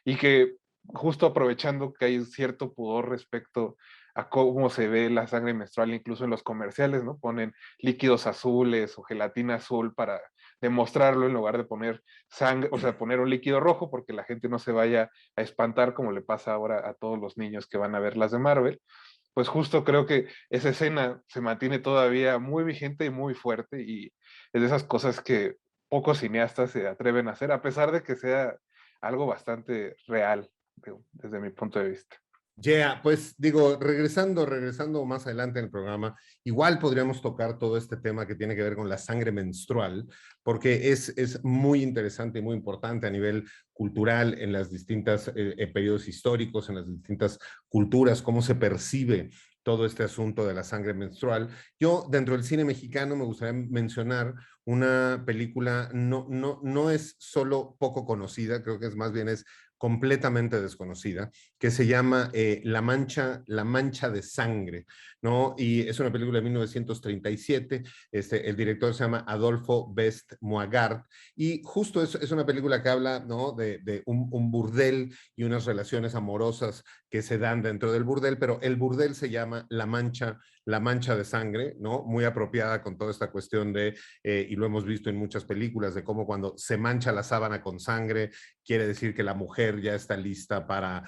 y que justo aprovechando que hay cierto pudor respecto a cómo se ve la sangre menstrual, incluso en los comerciales, ¿no? Ponen líquidos azules o gelatina azul para demostrarlo en lugar de poner sangre, o sea, poner un líquido rojo porque la gente no se vaya a espantar como le pasa ahora a todos los niños que van a ver las de Marvel. Pues justo creo que esa escena se mantiene todavía muy vigente y muy fuerte y es de esas cosas que pocos cineastas se atreven a hacer, a pesar de que sea algo bastante real, desde mi punto de vista. Pues digo, regresando más adelante en el programa, igual podríamos tocar todo este tema que tiene que ver con la sangre menstrual, porque es muy interesante y muy importante a nivel cultural en las distintas periodos históricos, en las distintas culturas, cómo se percibe todo este asunto de la sangre menstrual. Yo, dentro del cine mexicano, me gustaría mencionar una película, no es solo poco conocida, creo que más bien es completamente desconocida, que se llama La Mancha de Sangre, ¿no? Y es una película de 1937, el director se llama Adolfo Best Moagard, y justo es una película que habla, ¿no? de un burdel y unas relaciones amorosas que se dan dentro del burdel, pero el burdel se llama La Mancha de Sangre, ¿no? Muy apropiada con toda esta cuestión y lo hemos visto en muchas películas, de cómo cuando se mancha la sábana con sangre, quiere decir que la mujer ya está lista para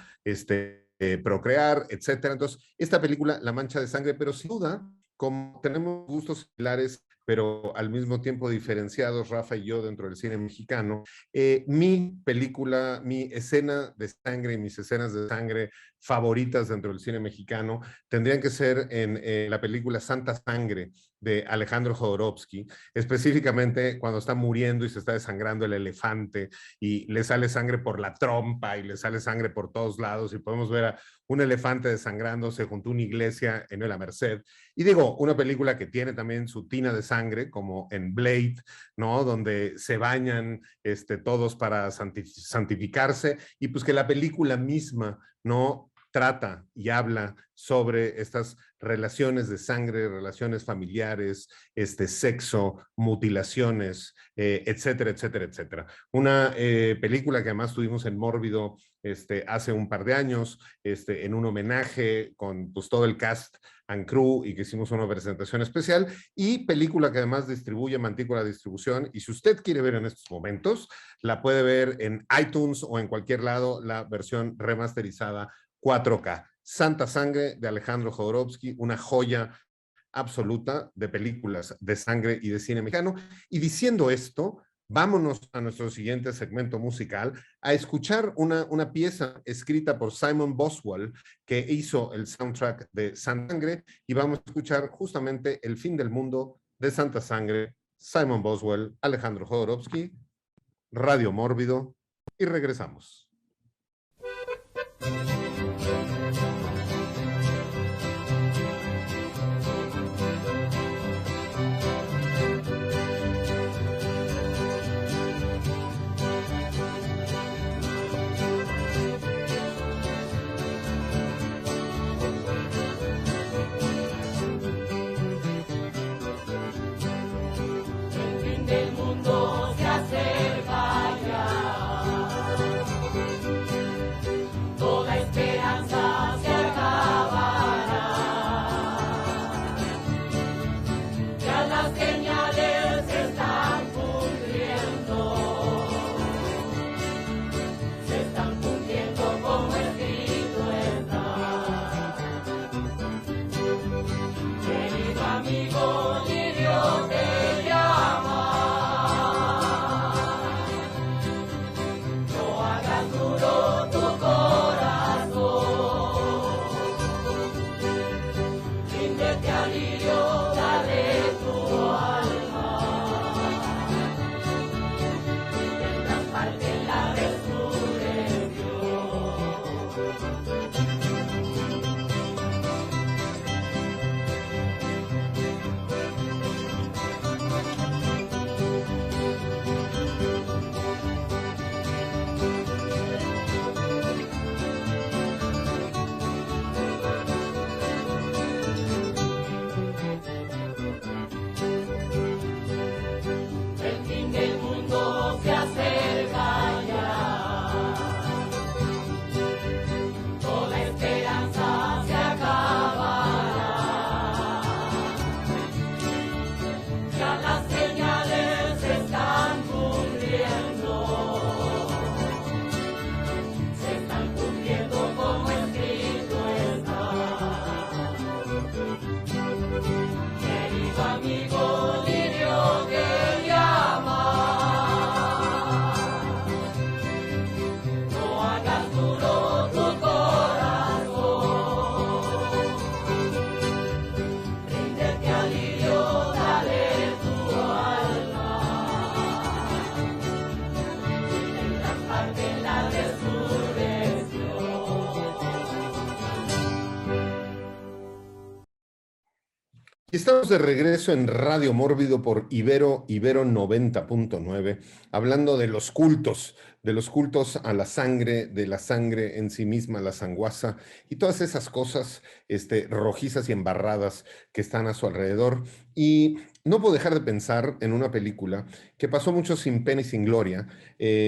procrear, etcétera. Entonces, esta película, La Mancha de Sangre, pero sin duda, como tenemos gustos similares, pero al mismo tiempo diferenciados, Rafa y yo, dentro del cine mexicano, mi escena de sangre y mis escenas de sangre favoritas dentro del cine mexicano tendrían que ser en la película Santa Sangre de Alejandro Jodorowsky, específicamente cuando está muriendo y se está desangrando el elefante y le sale sangre por la trompa y le sale sangre por todos lados y podemos ver a un elefante desangrándose junto a una iglesia en la Merced. Y digo, una película que tiene también su tina de sangre, como en Blade, ¿no? Donde se bañan todos para santificarse y pues que la película misma, ¿no? Trata y habla sobre estas relaciones de sangre, relaciones familiares, sexo, mutilaciones, etcétera, etcétera, etcétera. Una película que además tuvimos en Mórbido hace un par de años, en un homenaje con pues, todo el cast and crew, y que hicimos una presentación especial, y película que además distribuye Mantícora Distribución, y si usted quiere ver en estos momentos, la puede ver en iTunes o en cualquier lado, la versión remasterizada 4K. Santa Sangre de Alejandro Jodorowsky, una joya absoluta de películas de sangre y de cine mexicano. Y diciendo esto, vámonos a nuestro siguiente segmento musical a escuchar una pieza escrita por Simon Boswell, que hizo el soundtrack de Santa Sangre, y vamos a escuchar justamente El fin del mundo de Santa Sangre, Simon Boswell, Alejandro Jodorowsky, Radio Mórbido, y regresamos. Del mundo se acerca ya, toda esperanza se acabará, ya las señales se están cumpliendo como escrito está. Querido amigo, Lirio te llama. Y estamos de regreso en Radio Mórbido por Ibero 90.9, hablando de los cultos a la sangre, de la sangre en sí misma, la sanguaza, y todas esas cosas rojizas y embarradas que están a su alrededor. Y no puedo dejar de pensar en una película que pasó mucho sin pena y sin gloria.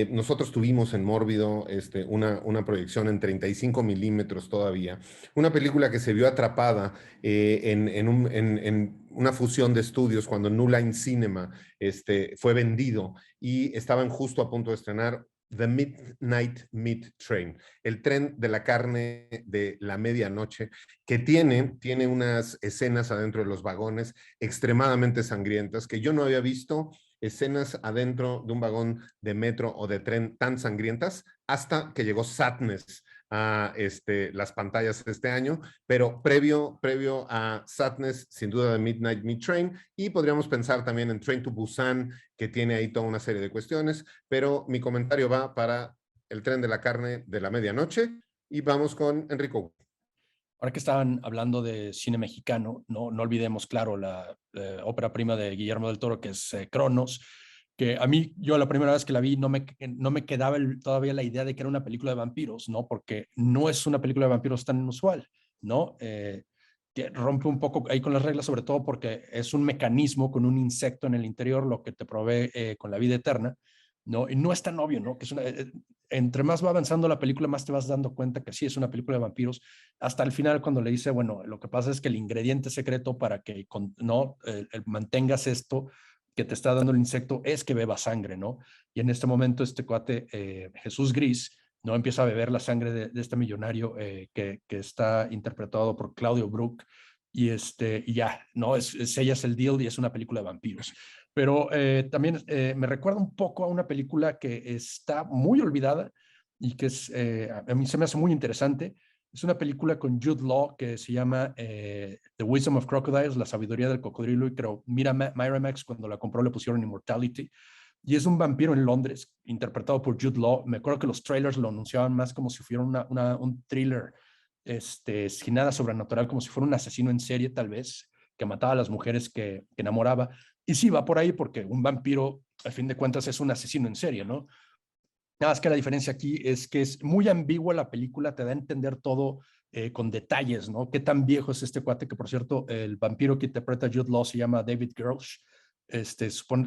Nosotros tuvimos en Mórbido una proyección en 35 milímetros todavía, una película que se vio atrapada en una fusión de estudios cuando New Line Cinema fue vendido, y estaban justo a punto de estrenar The Midnight Meat Train, el tren de la carne de la medianoche, que tiene unas escenas adentro de los vagones extremadamente sangrientas, que yo no había visto escenas adentro de un vagón de metro o de tren tan sangrientas hasta que llegó Sadness a las pantallas este año, pero previo a Sadness, sin duda, de Midnight Meat Train, y podríamos pensar también en Train to Busan, que tiene ahí toda una serie de cuestiones, pero mi comentario va para el tren de la carne de la medianoche, y vamos con Enrico. Ahora que estaban hablando de cine mexicano, no olvidemos, claro, la ópera prima de Guillermo del Toro, que es Cronos, que a mí, yo la primera vez que la vi, no me quedaba todavía la idea de que era una película de vampiros, ¿no? Porque no es una película de vampiros tan inusual, ¿no? rompe un poco ahí con las reglas, sobre todo porque es un mecanismo con un insecto en el interior lo que te provee con la vida eterna, ¿no? Y no es tan obvio, ¿no? Que es entre más va avanzando la película, más te vas dando cuenta que sí es una película de vampiros, hasta el final cuando le dice, bueno, lo que pasa es que el ingrediente secreto para que no mantengas esto que te está dando el insecto es que beba sangre, ¿no? Y en este momento este cuate, Jesús Gris, ¿no? Empieza a beber la sangre de este millonario que está interpretado por Claudio Brook y ya, ¿no? Ella es el deal y es una película de vampiros. Pero también me recuerda un poco a una película que está muy olvidada y que a mí se me hace muy interesante. Es una película con Jude Law que se llama The Wisdom of Crocodiles, La sabiduría del cocodrilo, y creo, mira, Miramax cuando la compró le pusieron Immortality, y es un vampiro en Londres, interpretado por Jude Law. Me acuerdo que los trailers lo anunciaban más como si fuera un thriller sin nada sobrenatural, como si fuera un asesino en serie tal vez, que mataba a las mujeres que enamoraba. Y sí, va por ahí porque un vampiro, al fin de cuentas, es un asesino en serie, ¿no? Nada más que la diferencia aquí es que es muy ambigua la película, te da a entender todo con detalles, ¿no? Qué tan viejo es este cuate, que por cierto, el vampiro que interpreta Jude Law se llama David Gersh,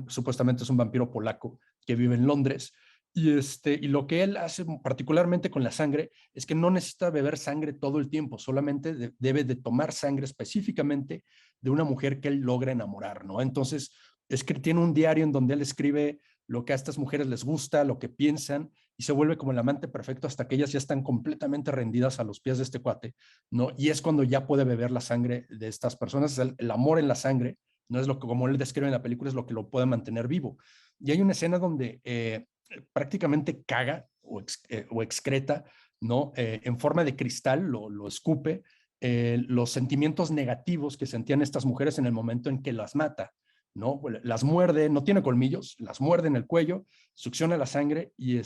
supuestamente es un vampiro polaco que vive en Londres, y lo que él hace particularmente con la sangre es que no necesita beber sangre todo el tiempo, solamente debe de tomar sangre específicamente de una mujer que él logra enamorar, ¿no? Entonces, es que tiene un diario en donde él escribe lo que a estas mujeres les gusta, lo que piensan, y se vuelve como el amante perfecto hasta que ellas ya están completamente rendidas a los pies de este cuate, ¿no? Y es cuando ya puede beber la sangre de estas personas, es el amor en la sangre, no es lo que, como él describe en la película, es lo que lo puede mantener vivo. Y hay una escena donde prácticamente caga o excreta, ¿no? En forma de cristal, lo escupe, los sentimientos negativos que sentían estas mujeres en el momento en que las mata, ¿no? Las muerde, no tiene colmillos, las muerde en el cuello, succiona la sangre y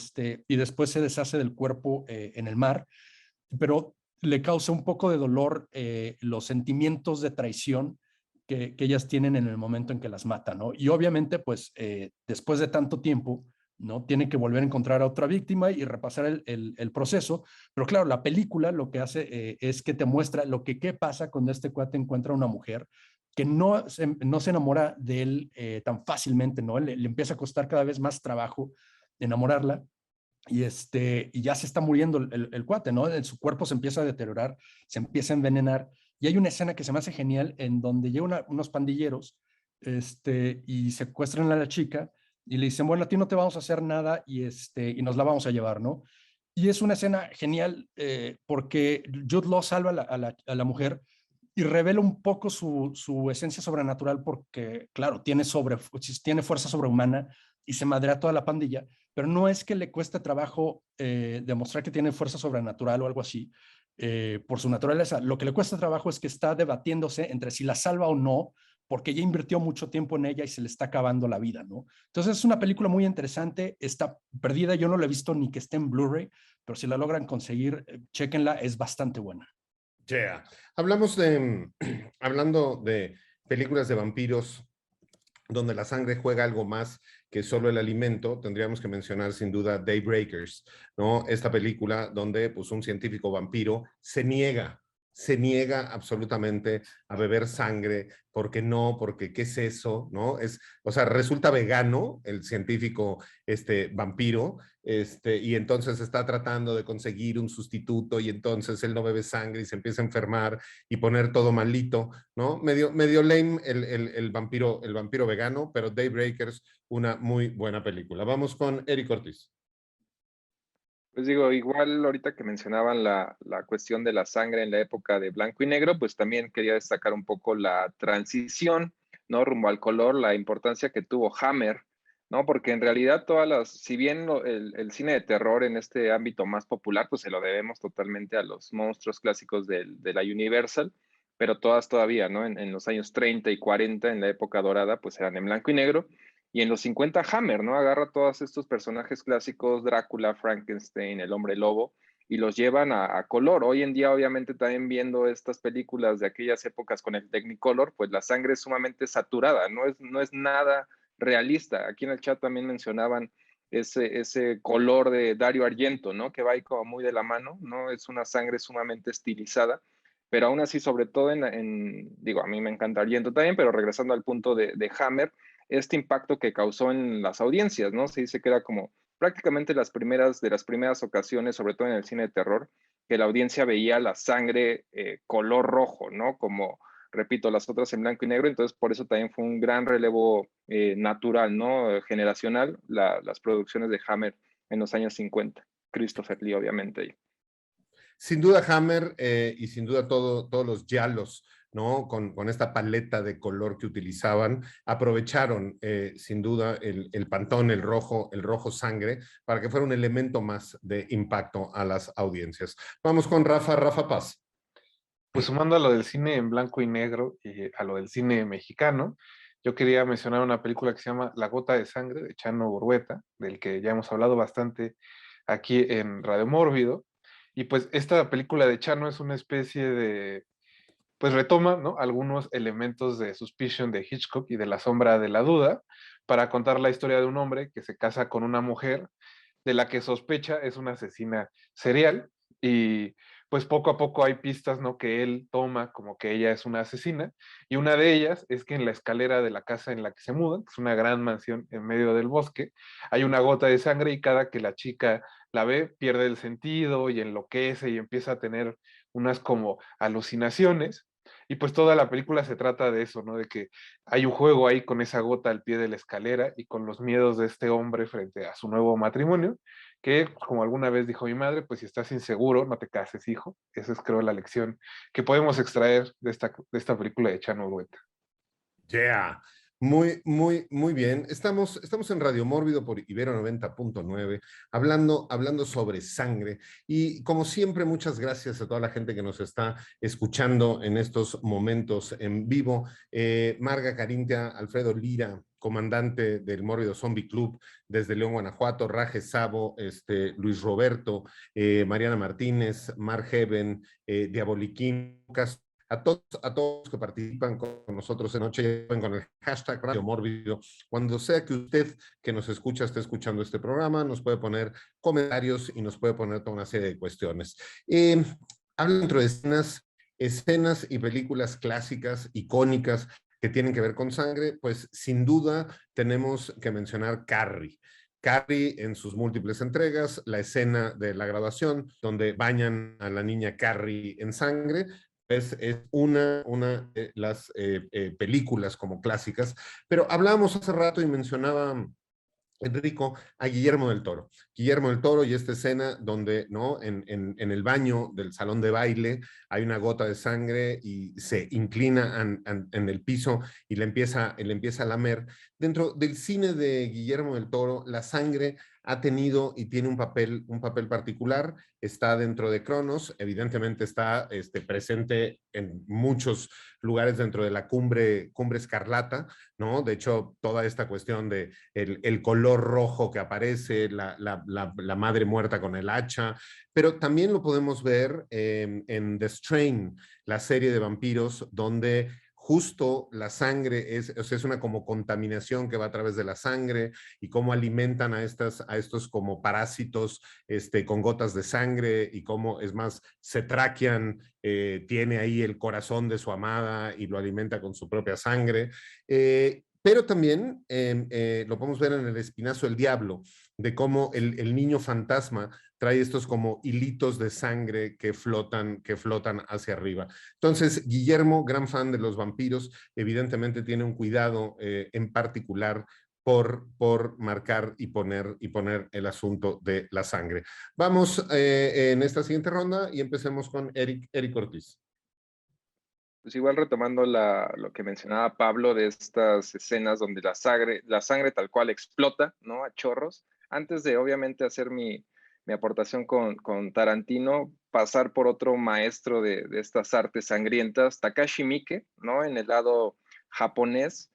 después se deshace del cuerpo en el mar, pero le causa un poco de dolor los sentimientos de traición que ellas tienen en el momento en que las mata, ¿no? Y obviamente, pues, después de tanto tiempo, ¿no? Tiene que volver a encontrar a otra víctima y repasar el proceso. Pero claro, la película lo que hace es que te muestra qué pasa cuando este cuate encuentra a una mujer que no se enamora de él tan fácilmente, ¿no? Le empieza a costar cada vez más trabajo enamorarla y ya se está muriendo el cuate, ¿no? Su cuerpo se empieza a deteriorar, se empieza a envenenar. Y hay una escena que se me hace genial en donde llegan unos pandilleros y secuestran a la chica y le dicen, bueno, a ti no te vamos a hacer nada y nos la vamos a llevar, ¿no? Y es una escena genial porque Jude Law salva a la mujer y revela un poco su esencia sobrenatural porque, claro, tiene fuerza sobrehumana y se madrea a toda la pandilla, pero no es que le cueste trabajo demostrar que tiene fuerza sobrenatural o algo así por su naturaleza. Lo que le cuesta trabajo es que está debatiéndose entre si la salva o no, porque ya invirtió mucho tiempo en ella y se le está acabando la vida, ¿no? Entonces es una película muy interesante, está perdida, yo no la he visto ni que esté en Blu-ray, pero si la logran conseguir, chéquenla, es bastante buena. Yeah. Hablando de películas de vampiros donde la sangre juega algo más que solo el alimento, tendríamos que mencionar sin duda Daybreakers, ¿no? Esta película donde pues un científico vampiro se niega absolutamente a beber sangre, porque no, porque qué es eso, ¿no? O sea, resulta vegano el científico vampiro, y entonces está tratando de conseguir un sustituto y entonces él no bebe sangre y se empieza a enfermar y poner todo malito, ¿no? Medio lame el vampiro vegano, pero Daybreakers, una muy buena película. Vamos con Eric Ortiz. Pues digo, igual ahorita que mencionaban la cuestión de la sangre en la época de blanco y negro, pues también quería destacar un poco la transición, ¿no? Rumbo al color, la importancia que tuvo Hammer, ¿no? Porque en realidad si bien el cine de terror en este ámbito más popular, pues se lo debemos totalmente a los monstruos clásicos de la Universal, pero todas todavía, ¿no? En los años 30 y 40, en la época dorada, pues eran en blanco y negro. Y en los 50 Hammer, ¿no? Agarra todos estos personajes clásicos, Drácula, Frankenstein, el hombre lobo, y los llevan a color. Hoy en día, obviamente, también viendo estas películas de aquellas épocas con el Technicolor, pues la sangre es sumamente saturada, no es nada realista. Aquí en el chat también mencionaban ese color de Dario Argento, ¿no? Que va ahí como muy de la mano, ¿no? Es una sangre sumamente estilizada. pero aún así, sobre todo digo, a mí me encanta Argento también, pero regresando al punto de Hammer, este impacto que causó en las audiencias, ¿no? Se dice que era como prácticamente de las primeras ocasiones, sobre todo en el cine de terror, que la audiencia veía la sangre color rojo, ¿no? Como, repito, las otras en blanco y negro, entonces por eso también fue un gran relevo natural, ¿no? Generacional, las producciones de Hammer en los años 50. Christopher Lee, obviamente. Sin duda Hammer y sin duda todos los giallos, ¿no? Con esta paleta de color que utilizaban, aprovecharon sin duda el pantón, el rojo sangre, para que fuera un elemento más de impacto a las audiencias. Vamos con Rafa Paz. Pues sumando a lo del cine en blanco y negro y a lo del cine mexicano, yo quería mencionar una película que se llama La Gota de Sangre, de Chano Burbueta, del que ya hemos hablado bastante aquí en Radio Mórbido. Y pues esta película de Chano es una especie de, pues retoma, ¿no?, algunos elementos de Suspicion de Hitchcock y de La Sombra de la Duda para contar la historia de un hombre que se casa con una mujer de la que sospecha es una asesina serial y pues poco a poco hay pistas, ¿no?, que él toma como que ella es una asesina, y una de ellas es que en la escalera de la casa en la que se mudan, que es una gran mansión en medio del bosque, hay una gota de sangre y cada que la chica la ve pierde el sentido y enloquece y empieza a tener unas como alucinaciones. Y pues toda la película se trata de eso, ¿no? De que hay un juego ahí con esa gota al pie de la escalera y con los miedos de este hombre frente a su nuevo matrimonio, que como alguna vez dijo mi madre, pues si estás inseguro, no te cases, hijo. Esa es, creo, la lección que podemos extraer de esta película de Chano Huerta. Yeah. Muy bien. Estamos en Radio Mórbido por Ibero 90.9, hablando sobre sangre. Y como siempre, muchas gracias a toda la gente que nos está escuchando en estos momentos en vivo. Marga Carintia, Alfredo Lira, comandante del Mórbido Zombie Club desde León, Guanajuato, Raje Sabo, Luis Roberto, Mariana Martínez, Mar Heaven, Diaboliquín, Lucas, a todos que participan con nosotros en noche con el hashtag Radio Mórbido. Cuando sea que usted que nos escucha esté escuchando este programa, nos puede poner comentarios y nos puede poner toda una serie de cuestiones. Habla dentro de escenas y películas clásicas, icónicas, que tienen que ver con sangre, pues sin duda tenemos que mencionar Carrie. Carrie en sus múltiples entregas, la escena de la graduación, donde bañan a la niña Carrie en sangre, es una de las películas como clásicas, pero hablábamos hace rato y mencionaba Enrico a Guillermo del Toro. Guillermo del Toro y esta escena donde, ¿no?, en el baño del salón de baile hay una gota de sangre y se inclina en el piso y le empieza a lamer. Dentro del cine de Guillermo del Toro, la sangre ha tenido y tiene un papel particular. Está dentro de Cronos, evidentemente está presente en muchos lugares dentro de la cumbre escarlata, ¿no? De hecho, toda esta cuestión de el color rojo que aparece, la madre muerta con el hacha, pero también lo podemos ver en The Strain, la serie de vampiros, donde justo la sangre es una como contaminación que va a través de la sangre y cómo alimentan a estos como parásitos con gotas de sangre y cómo, es más, Cetrakian tiene ahí el corazón de su amada y lo alimenta con su propia sangre. Pero también lo podemos ver en El Espinazo del Diablo, de cómo el niño fantasma trae estos como hilitos de sangre que flotan hacia arriba. Entonces, Guillermo, gran fan de los vampiros, evidentemente tiene un cuidado en particular por marcar y poner el asunto de la sangre. Vamos en esta siguiente ronda y empecemos con Eric Ortiz. Pues igual retomando lo que mencionaba Pablo de estas escenas donde la sangre tal cual explota, ¿no?, a chorros. Antes de obviamente hacer mi aportación con Tarantino, pasar por otro maestro de estas artes sangrientas, Takashi Miike, ¿no?, en el lado japonés.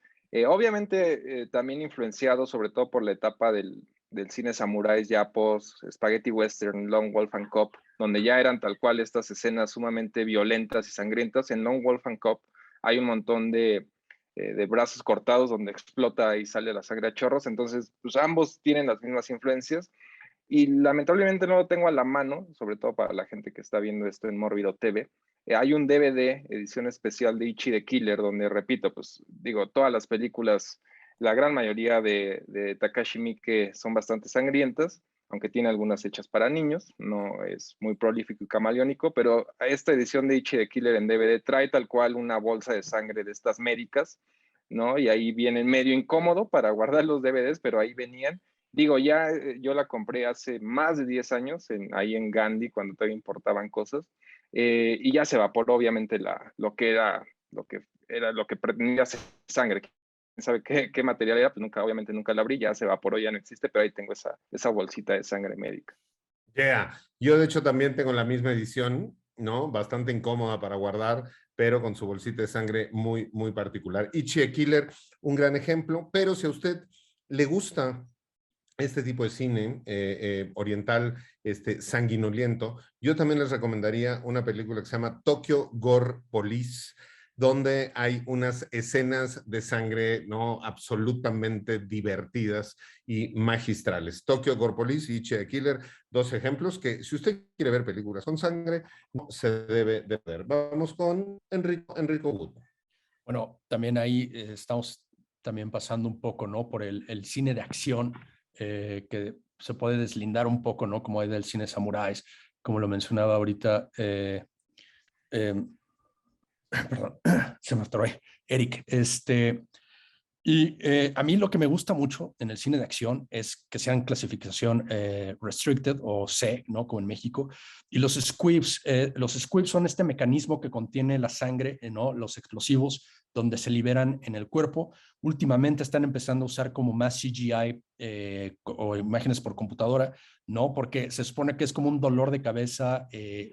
Obviamente también influenciado sobre todo por la etapa del cine samurái ya post Spaghetti Western, Lone Wolf and Cub, donde ya eran tal cual estas escenas sumamente violentas y sangrientas. En Lone Wolf and Cub hay un montón de brazos cortados donde explota y sale la sangre a chorros, entonces pues ambos tienen las mismas influencias y lamentablemente no lo tengo a la mano, sobre todo para la gente que está viendo esto en Mórbido TV, Hay un DVD, edición especial de Ichi the Killer, donde, repito, pues digo, todas las películas, la gran mayoría de Takashi Miike son bastante sangrientas, aunque tiene algunas hechas para niños, no es muy prolífico y camaleónico, pero esta edición de Ichi the Killer en DVD trae tal cual una bolsa de sangre de estas médicas, ¿no? Y ahí viene medio incómodo para guardar los DVDs, pero ahí venían. Digo, ya yo la compré hace más de 10 años, ahí en Gandhi, cuando todavía importaban cosas, y ya se evaporó obviamente lo que pretendía ser sangre. ¿Quién sabe qué material era? Pues obviamente nunca la abrí, ya se evaporó, ya no existe, pero ahí tengo esa bolsita de sangre médica. Yeah. Yo de hecho también tengo la misma edición, ¿no? Bastante incómoda para guardar, pero con su bolsita de sangre muy, muy particular. Ichi the Killer, un gran ejemplo, pero si a usted le gusta este tipo de cine oriental, sanguinoliento, yo también les recomendaría una película que se llama Tokyo Gore Police, donde hay unas escenas de sangre no absolutamente divertidas y magistrales. Tokyo Gore Police y Ichi the Killer, dos ejemplos que si usted quiere ver películas con sangre, no se debe de ver. Vamos con Enrico Wood. Bueno, también ahí estamos también pasando un poco, ¿no? Por el cine de acción, que se puede deslindar un poco, ¿no? Como hay del cine samuráis, como lo mencionaba ahorita, perdón, se me atoró ahí, Eric. Y a mí lo que me gusta mucho en el cine de acción es que sean clasificación restricted o C, ¿no? Como en México. Y los squibs son este mecanismo que contiene la sangre, ¿no? Los explosivos, donde se liberan en el cuerpo. Últimamente están empezando a usar como más CGI o imágenes por computadora, ¿no? Porque se supone que es como un dolor de cabeza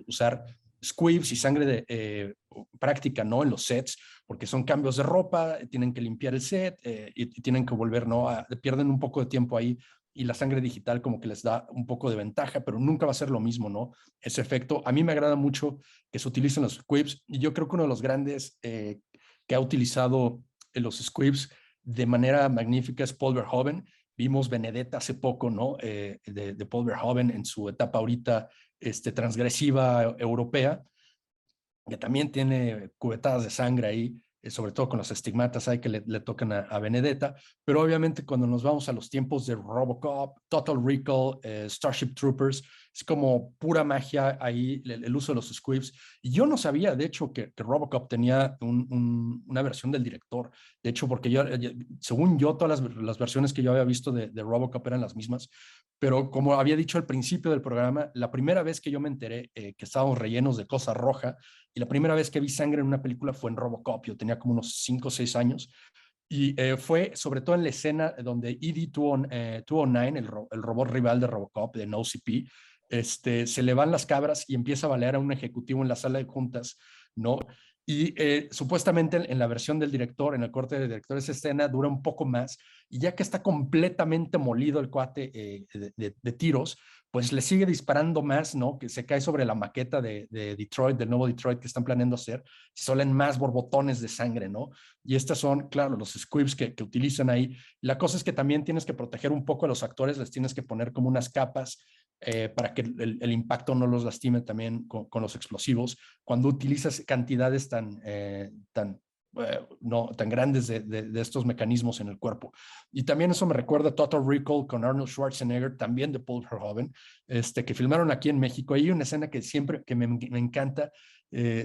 usar squibs y sangre práctica, ¿no? En los sets, porque son cambios de ropa, tienen que limpiar el set y tienen que volver, ¿no? Pierden un poco de tiempo ahí y la sangre digital como que les da un poco de ventaja, pero nunca va a ser lo mismo, ¿no? Ese efecto. A mí me agrada mucho que se utilicen los squibs y yo creo que uno de los grandes que ha utilizado los squibs de manera magnífica es Paul Verhoeven. Vimos Benedetta hace poco, ¿no? De Paul Verhoeven en su etapa ahorita transgresiva europea, que también tiene cubetadas de sangre ahí, sobre todo con los estigmatas ahí que le tocan a Benedetta, pero obviamente cuando nos vamos a los tiempos de Robocop, Total Recall, Starship Troopers, es como pura magia ahí el uso de los squibs. Y yo no sabía, de hecho, que Robocop tenía una versión del director. De hecho, porque según yo, todas las versiones que yo había visto de Robocop eran las mismas. Pero como había dicho al principio del programa, la primera vez que yo me enteré que estábamos rellenos de cosa roja y la primera vez que vi sangre en una película fue en Robocop. Yo tenía como unos 5 o 6 años y fue sobre todo en la escena donde ED-209, el robot rival de Robocop, de No CP, se le van las cabras y empieza a balear a un ejecutivo en la sala de juntas, ¿no? Y supuestamente en la versión del director, en el corte del director, esa escena dura un poco más y ya que está completamente molido el cuate de tiros, pues le sigue disparando más, ¿no? Que se cae sobre la maqueta de Detroit, del nuevo Detroit que están planeando hacer, y salen más borbotones de sangre, ¿no? Y estas son, claro, los squibs que utilizan ahí. La cosa es que también tienes que proteger un poco a los actores, les tienes que poner como unas capas para que el impacto no los lastime también con los explosivos. Cuando utilizas cantidades no tan grandes de estos mecanismos en el cuerpo. Y también eso me recuerda a Total Recall con Arnold Schwarzenegger, también de Paul Verhoeven, que filmaron aquí en México. Hay una escena que siempre que me encanta,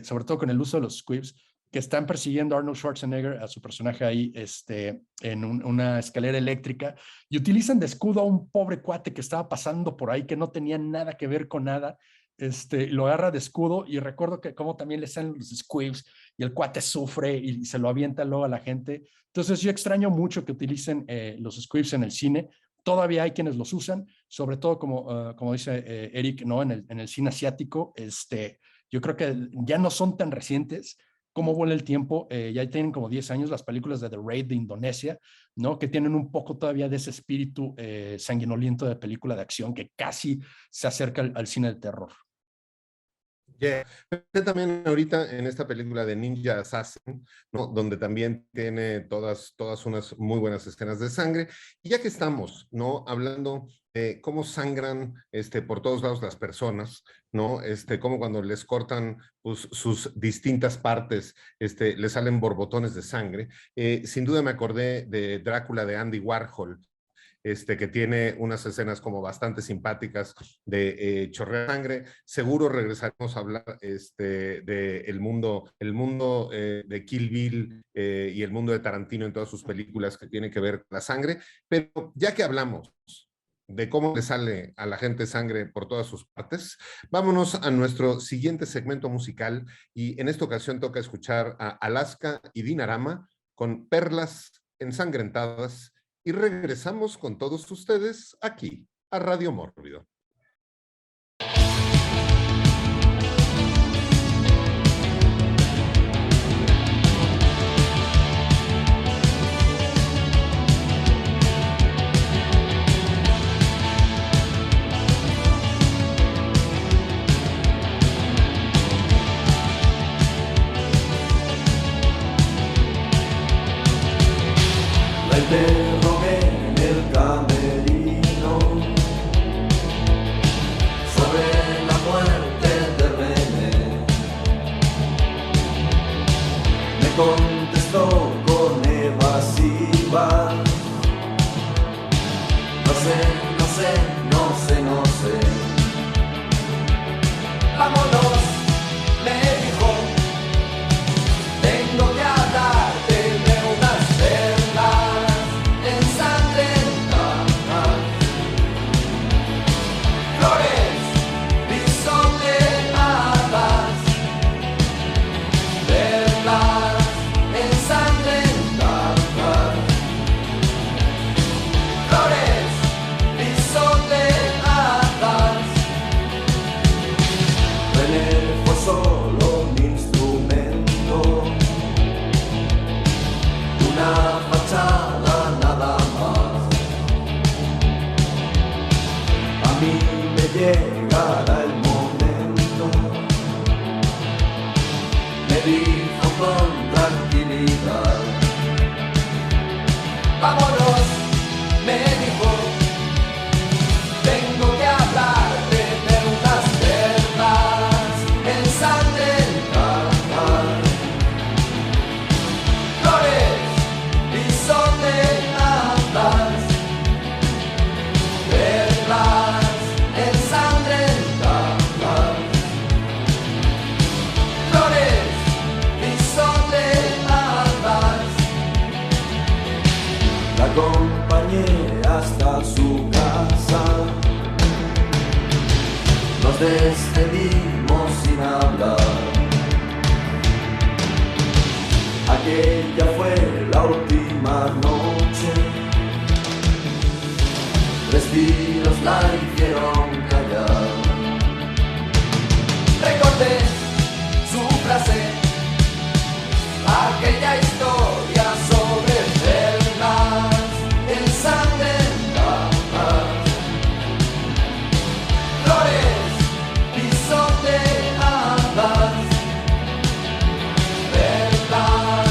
sobre todo con el uso de los squibs, que están persiguiendo a Arnold Schwarzenegger, a su personaje ahí, en una escalera eléctrica, y utilizan de escudo a un pobre cuate que estaba pasando por ahí, que no tenía nada que ver con nada, lo agarra de escudo, y recuerdo que como también le salen los squibs, y el cuate sufre y se lo avienta luego a la gente. Entonces yo extraño mucho que utilicen los squibs en el cine. Todavía hay quienes los usan, sobre todo como dice Eric, ¿no? En el cine asiático, yo creo que ya no son tan recientes. Cómo vuela el tiempo, ya tienen como 10 años las películas de The Raid de Indonesia, ¿no? Que tienen un poco todavía de ese espíritu sanguinoliento de película de acción que casi se acerca al cine de terror. Yeah. Pensé también ahorita en esta película de Ninja Assassin, ¿no? Donde también tiene todas unas muy buenas escenas de sangre. Y ya que estamos, ¿no? Hablando de cómo sangran por todos lados las personas, ¿no? Cómo cuando les cortan pues, sus distintas partes, les salen borbotones de sangre. Sin duda me acordé de Drácula de Andy Warhol, que tiene unas escenas como bastante simpáticas de chorrear sangre. Seguro regresaremos a hablar de el mundo de Kill Bill y el mundo de Tarantino en todas sus películas que tienen que ver con la sangre, pero ya que hablamos de cómo le sale a la gente sangre por todas sus partes, vámonos a nuestro siguiente segmento musical y en esta ocasión toca escuchar a Alaska y Dinarama con Perlas Ensangrentadas y regresamos con todos ustedes aquí a Radio Mórbido. La interrogué en el camerino sobre la muerte de René. Me contestó con evasiva: no sé, no sé, no sé, no sé. Vámonos, me dijo, tengo que hablarte de unas perlas ensangrentadas, flores pisoteadas, perlas ensangrentadas, flores pisoteadas. René fue solo un instrumento, una fachada nada más. A mí me llegará el momento, me dijo con tranquilidad. Vámonos, me dijo, tengo que hablarte de unas perlas ensangrentadas, flores pisoteadas, perlas ensangrentadas, flores pisoteadas. La acompañé hasta su casa, nos despedimos sin hablar. Aquella fue la última noche, respiros la hicieron callar. Recordé su frase, aquella historia sobre perlas ensangrentadas, flores pisoteadas, perlas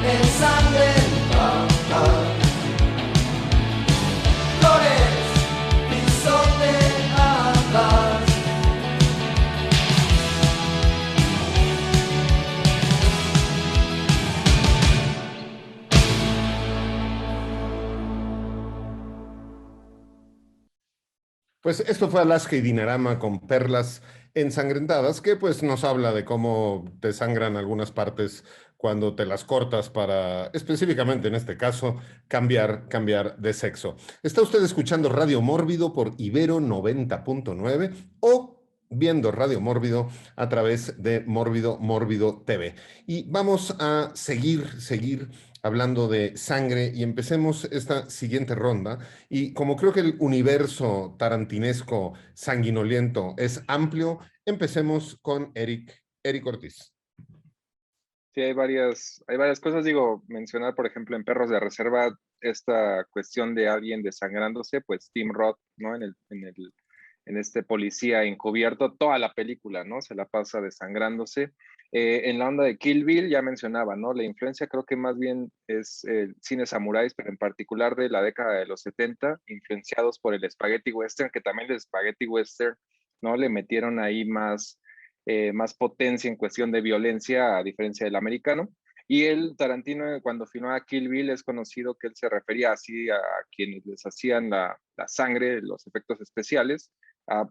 ensangrentadas, flores pisoteadas. Pues esto fue Alaska y Dinarama con Perlas Ensangrentadas, que pues nos habla de cómo te sangran algunas partes cuando te las cortas para, específicamente en este caso, cambiar de sexo. Está usted escuchando Radio Mórbido por Ibero 90.9 o viendo Radio Mórbido a través de Mórbido TV. Y vamos a seguir hablando de sangre y empecemos esta siguiente ronda. Y como creo que el universo tarantinesco sanguinoliento es amplio, empecemos con Eric Ortiz. Sí, hay varias cosas, digo, mencionar, por ejemplo, en Perros de Reserva, esta cuestión de alguien desangrándose, pues Tim Roth, ¿no? en este policía encubierto toda la película, ¿no? Se la pasa desangrándose. En la onda de Kill Bill ya mencionaba, ¿no? La influencia creo que más bien es el cine samuráis, pero en particular de la década de los 70, influenciados por el spaghetti western, que también el spaghetti western, ¿no? Le metieron ahí más potencia en cuestión de violencia, a diferencia del americano. Y el Tarantino, cuando filmaba Kill Bill, es conocido que él se refería así a quienes les hacían la sangre, los efectos especiales.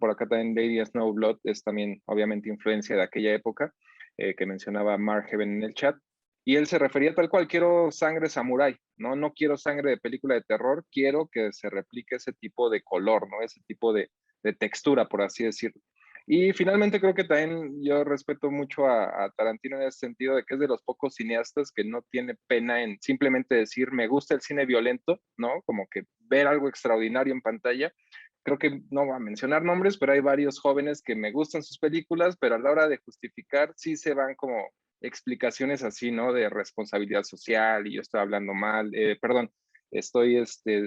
Por acá también Lady Snowblood es también obviamente influencia de aquella época, que mencionaba Mark Heaven en el chat. Y él se refería tal cual, quiero sangre samurái, ¿no? No quiero sangre de película de terror, quiero que se replique ese tipo de color, ¿no? Ese tipo de textura, por así decirlo. Y finalmente creo que también yo respeto mucho a Tarantino en ese sentido de que es de los pocos cineastas que no tiene pena en simplemente decir me gusta el cine violento, ¿no? Como que ver algo extraordinario en pantalla. Creo que no voy a mencionar nombres, pero hay varios jóvenes que me gustan sus películas, pero a la hora de justificar sí se van como explicaciones así, ¿no? De responsabilidad social y yo estoy hablando mal, perdón,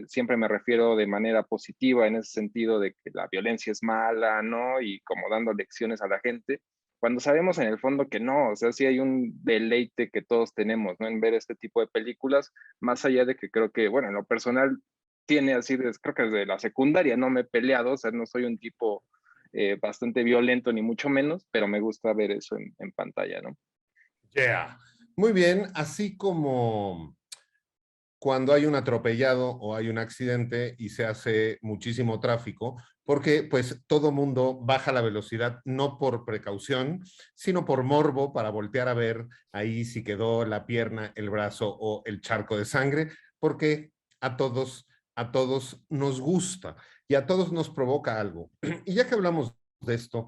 siempre me refiero de manera positiva en ese sentido de que la violencia es mala, ¿no? Y como dando lecciones a la gente, cuando sabemos en el fondo que no, o sea, sí hay un deleite que todos tenemos, ¿no? En ver este tipo de películas, más allá de que creo que, bueno, en lo personal tiene así, creo que desde la secundaria no me he peleado, o sea, no soy un tipo bastante violento ni mucho menos, pero me gusta ver eso en pantalla, ¿no? Yeah. Muy bien, así como cuando hay un atropellado o hay un accidente y se hace muchísimo tráfico, porque pues todo mundo baja la velocidad no por precaución, sino por morbo para voltear a ver ahí si quedó la pierna, el brazo o el charco de sangre, porque a todos nos gusta y a todos nos provoca algo. Y ya que hablamos de esto,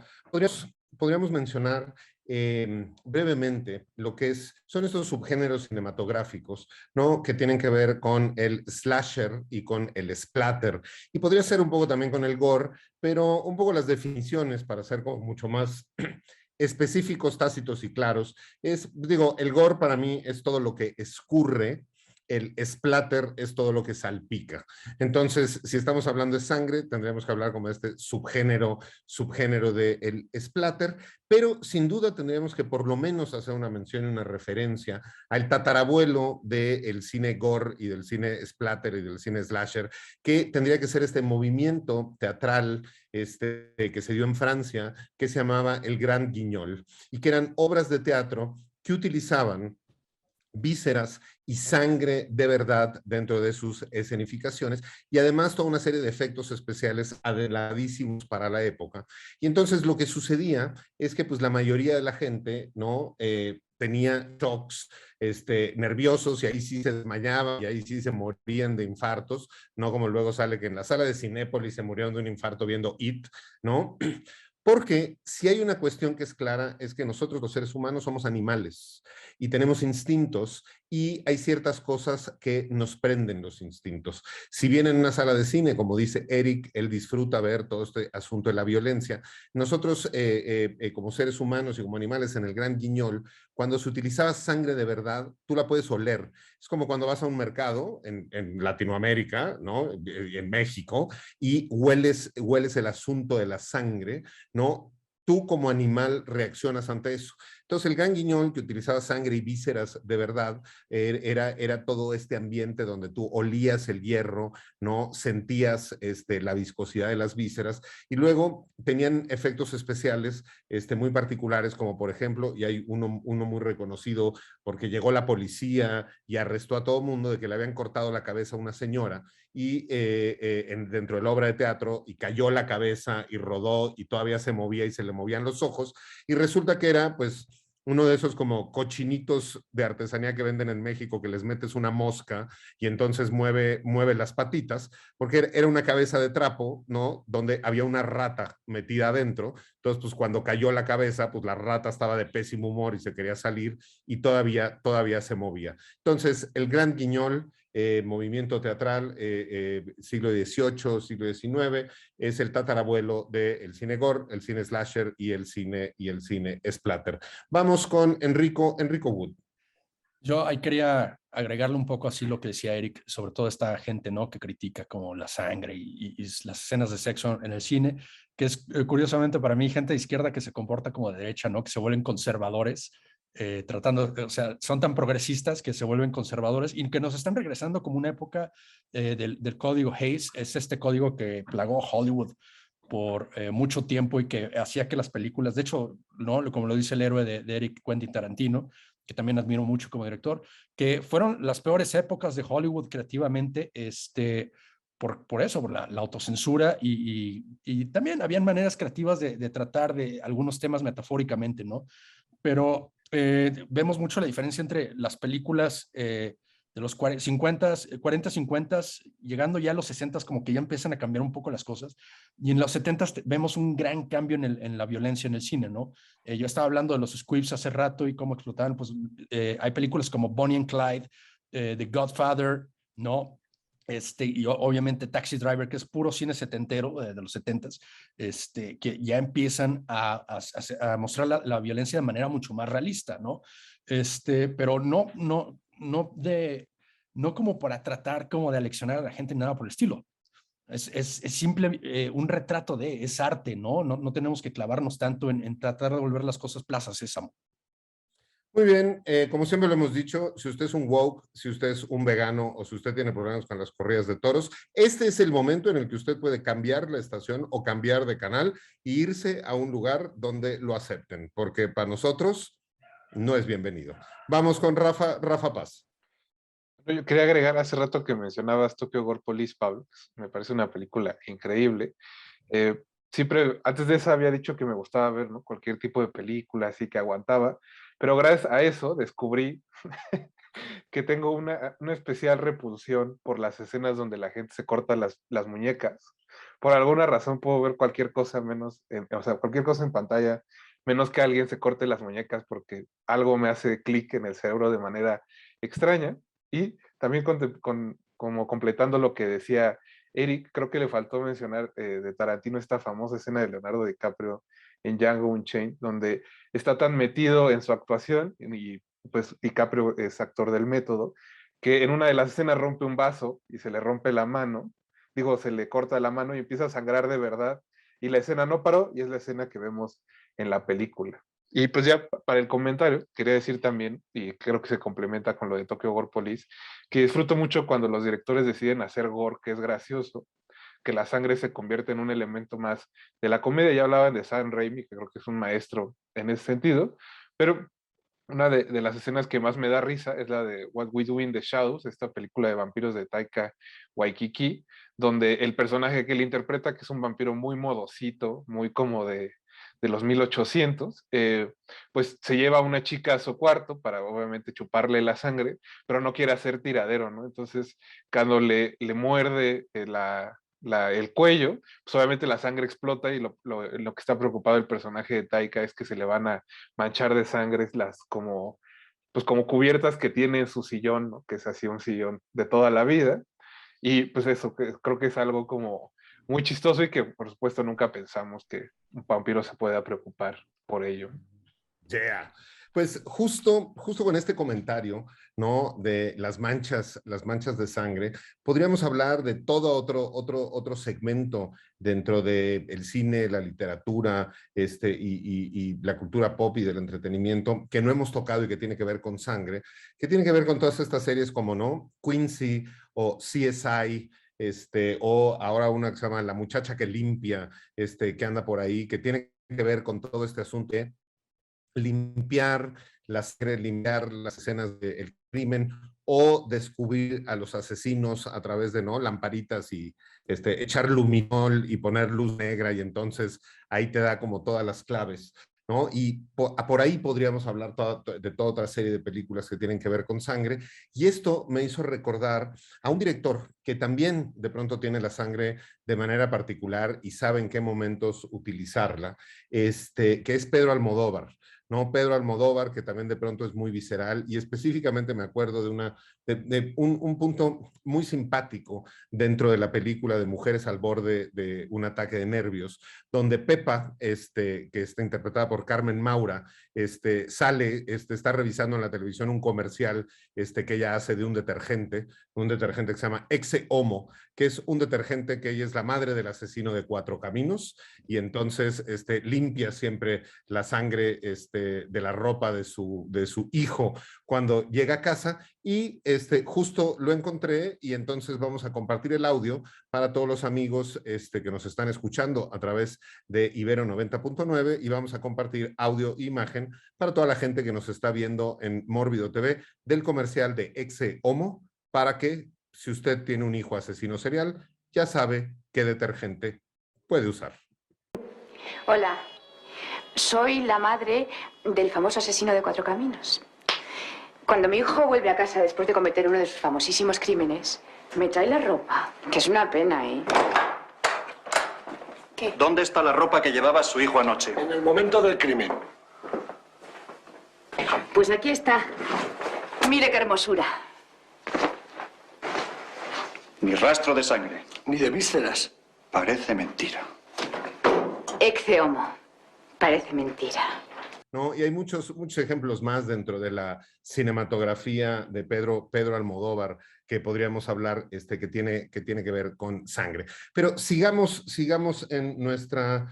podríamos mencionar brevemente lo que son estos subgéneros cinematográficos, ¿no? Que tienen que ver con el slasher y con el splatter. Y podría ser un poco también con el gore, pero un poco las definiciones para ser como mucho más específicos, tácitos y claros. Digo, el gore para mí es todo lo que escurre, el splatter es todo lo que salpica. Entonces, si estamos hablando de sangre, tendríamos que hablar como de este subgénero del splatter, pero sin duda tendríamos que por lo menos hacer una mención y una referencia al tatarabuelo del cine gore y del cine splatter y del cine slasher, que tendría que ser este movimiento teatral que se dio en Francia, que se llamaba el Grand Guignol, y que eran obras de teatro que utilizaban vísceras y sangre de verdad dentro de sus escenificaciones y además toda una serie de efectos especiales adelantísimos para la época. Y entonces lo que sucedía es que pues la mayoría de la gente, ¿no? Tenía shocks nerviosos y ahí sí se desmayaban y ahí sí se morían de infartos, no como luego sale que en la sala de Cinépolis se murieron de un infarto viendo It, ¿no? Porque si hay una cuestión que es clara, es que nosotros los seres humanos somos animales y tenemos instintos y hay ciertas cosas que nos prenden los instintos. Si bien en una sala de cine, como dice Eric, él disfruta ver todo este asunto de la violencia, nosotros como seres humanos y como animales en el Gran Guiñol, cuando se utilizaba sangre de verdad, tú la puedes oler. Es como cuando vas a un mercado en Latinoamérica, ¿no? En México, y hueles el asunto de la sangre, ¿no? Tú como animal reaccionas ante eso. Entonces el Gran Guiñol, que utilizaba sangre y vísceras de verdad, era todo este ambiente donde tú olías el hierro, ¿no? Sentías la viscosidad de las vísceras y luego tenían efectos especiales muy particulares, como por ejemplo, y hay uno muy reconocido porque llegó la policía y arrestó a todo el mundo de que le habían cortado la cabeza a una señora y dentro de la obra de teatro y cayó la cabeza y rodó y todavía se movía y se le movían los ojos y resulta que era pues uno de esos como cochinitos de artesanía que venden en México que les metes una mosca y entonces mueve las patitas, porque era una cabeza de trapo, ¿no? Donde había una rata metida adentro. Entonces, pues cuando cayó la cabeza, pues la rata estaba de pésimo humor y se quería salir y todavía se movía. Entonces, el Gran Guiñol, movimiento teatral, siglo XVIII, siglo XIX, es el tatarabuelo del cine gore, el cine slasher y el cine Yo splatter. Vamos con Enrico Wood. Yo ahí quería agregarle un poco así lo que decía Eric, sobre todo esta gente, ¿no? Que critica como la sangre y las escenas de sexo en el cine, que es curiosamente para mí gente de izquierda que se comporta como de derecha, ¿no? Que se vuelven conservadores, o sea, son tan progresistas que se vuelven conservadores y que nos están regresando como una época del código Hays, es este código que plagó Hollywood por mucho tiempo y que hacía que las películas, de hecho, ¿no? Como lo dice el héroe de Eric, Quentin Tarantino, que también admiro mucho como director, que fueron las peores épocas de Hollywood creativamente, por eso, por la autocensura y también habían maneras creativas de tratar de algunos temas metafóricamente, ¿no? Pero vemos mucho la diferencia entre las películas de los 50, 50, llegando ya a los 60, como que ya empiezan a cambiar un poco las cosas. Y en los 70 vemos un gran cambio en la violencia en el cine, ¿no? Yo estaba hablando de los squibs hace rato y cómo explotaban, pues hay películas como Bonnie and Clyde, The Godfather, ¿no? Y obviamente Taxi Driver, que es puro cine setentero de los 70s, que ya empiezan a mostrar la violencia de manera mucho más realista, ¿no? Pero no como para tratar como de aleccionar a la gente, nada por el estilo. Es simple un retrato es arte, ¿no? No tenemos que clavarnos tanto en tratar de volver las cosas Plaza Sésamo. Muy bien, como siempre lo hemos dicho, si usted es un woke, si usted es un vegano o si usted tiene problemas con las corridas de toros, este es el momento en el que usted puede cambiar la estación o cambiar de canal e irse a un lugar donde lo acepten, porque para nosotros no es bienvenido. Vamos con Rafa Paz. Yo quería agregar hace rato que mencionabas Tokyo Gore Police, Pablo. Me parece una película increíble. Siempre, antes de esa había dicho que me gustaba ver, ¿no? Cualquier tipo de película, así que aguantaba. Pero gracias a eso descubrí que tengo una especial repulsión por las escenas donde la gente se corta las muñecas. Por alguna razón puedo ver cualquier cosa o sea, cualquier cosa en pantalla, menos que alguien se corte las muñecas porque algo me hace clic en el cerebro de manera extraña. Y también como completando lo que decía Eric, creo que le faltó mencionar de Tarantino esta famosa escena de Leonardo DiCaprio en Django Unchained, donde está tan metido en su actuación, y pues DiCaprio es actor del método, que en una de las escenas rompe un vaso y se le rompe la mano, se le corta la mano y empieza a sangrar de verdad, y la escena no paró, y es la escena que vemos en la película. Y pues ya para el comentario, quería decir también, y creo que se complementa con lo de Tokyo Gore Police, que disfruto mucho cuando los directores deciden hacer gore, que es gracioso, que la sangre se convierte en un elemento más de la comedia. Ya hablaban de Sam Raimi, que creo que es un maestro en ese sentido, pero una de las escenas que más me da risa es la de What We Do in the Shadows, esta película de vampiros de Taika Waititi, donde el personaje que él interpreta, que es un vampiro muy modosito, muy como de los 1800, pues se lleva a una chica a su cuarto para obviamente chuparle la sangre, pero no quiere hacer tiradero, ¿no? Entonces, cuando le muerde el cuello, pues obviamente la sangre explota y lo que está preocupado el personaje de Taika es que se le van a manchar de sangre pues como cubiertas que tiene en su sillón, ¿no? Que es así un sillón de toda la vida. Y pues eso, creo que es algo como muy chistoso y que por supuesto nunca pensamos que un vampiro se pueda preocupar por ello. Yeah. Pues justo con este comentario, ¿no? De las manchas de sangre, podríamos hablar de todo otro segmento dentro del cine, la literatura, y la cultura pop y del entretenimiento que no hemos tocado y que tiene que ver con sangre, que tiene que ver con todas estas series como, ¿no? Quincy o CSI, o ahora una que se llama La muchacha que limpia, que anda por ahí, que tiene que ver con todo este asunto de limpiar las escenas del crimen o descubrir a los asesinos a través de, ¿no? Lamparitas y echar luminol y poner luz negra y entonces ahí te da como todas las claves, ¿no? Y por ahí podríamos hablar de toda otra serie de películas que tienen que ver con sangre. Y esto me hizo recordar a un director que también de pronto tiene la sangre de manera particular y sabe en qué momentos utilizarla, que es Pedro Almodóvar. ¿No? Pedro Almodóvar, que también de pronto es muy visceral, y específicamente me acuerdo de un punto muy simpático dentro de la película de Mujeres al borde de un ataque de nervios, donde Pepa, que está interpretada por Carmen Maura, está revisando en la televisión un comercial que ella hace de un detergente que se llama Exe Homo, que es un detergente que ella es la madre del asesino de Cuatro Caminos, y entonces limpia siempre la sangre de la ropa de su hijo cuando llega a casa, y justo lo encontré, y entonces vamos a compartir el audio para todos los amigos que nos están escuchando a través de Ibero 90.9, y vamos a compartir audio e imagen para toda la gente que nos está viendo en Mórbido TV del comercial de Exe Homo, para que, si usted tiene un hijo asesino serial, ya sabe qué detergente puede usar. Hola, soy la madre del famoso asesino de Cuatro Caminos. Cuando mi hijo vuelve a casa después de cometer uno de sus famosísimos crímenes, me trae la ropa, que es una pena, ¿eh? ¿Qué? ¿Dónde está la ropa que llevaba su hijo anoche? En el momento del crimen. Pues aquí está. Mire qué hermosura. Ni rastro de sangre. Ni de vísceras. Parece mentira. Exe Homo. Parece mentira. ¿No? Y hay muchos ejemplos más dentro de la cinematografía de Pedro Almodóvar que podríamos hablar que tiene que ver con sangre. Pero sigamos en nuestra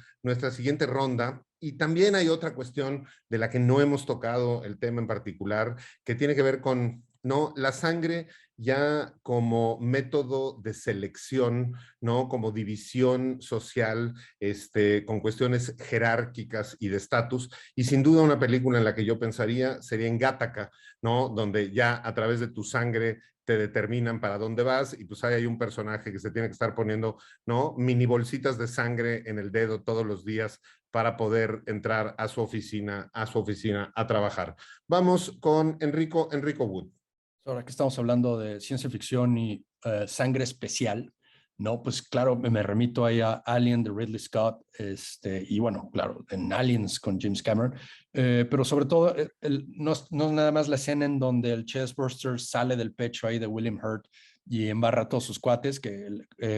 siguiente ronda, y también hay otra cuestión de la que no hemos tocado el tema en particular, que tiene que ver con la sangre ya como método de selección, ¿no? Como división social, con cuestiones jerárquicas y de estatus. Y sin duda una película en la que yo pensaría sería en Gattaca, ¿no? Donde ya a través de tu sangre te determinan para dónde vas, y pues hay un personaje que se tiene que estar poniendo, ¿no? Mini bolsitas de sangre en el dedo todos los días para poder entrar a su oficina a trabajar. Vamos con Enrico Wood. Ahora que estamos hablando de ciencia ficción y sangre especial, ¿no? Pues claro, me remito ahí a Alien de Ridley Scott, y bueno, claro, en Aliens con James Cameron, pero sobre todo, no es nada más la escena en donde el chestburster sale del pecho ahí de William Hurt y embarra a todos sus cuates, que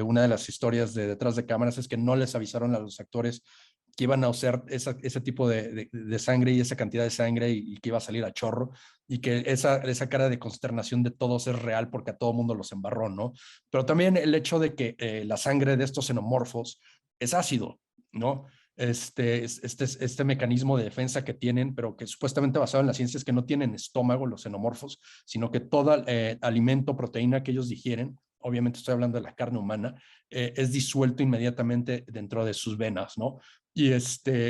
una de las historias de detrás de cámaras es que no les avisaron a los actores que iban a usar ese tipo de sangre y esa cantidad de sangre, y que iba a salir a chorro, y que esa cara de consternación de todos es real porque a todo mundo los embarró, ¿no? Pero también el hecho de que la sangre de estos xenomorfos es ácido, ¿no? Este mecanismo de defensa que tienen, pero que supuestamente basado en la ciencia, es que no tienen estómago los xenomorfos, sino que todo alimento, proteína que ellos digieren, obviamente estoy hablando de la carne humana, es disuelto inmediatamente dentro de sus venas, ¿no? Y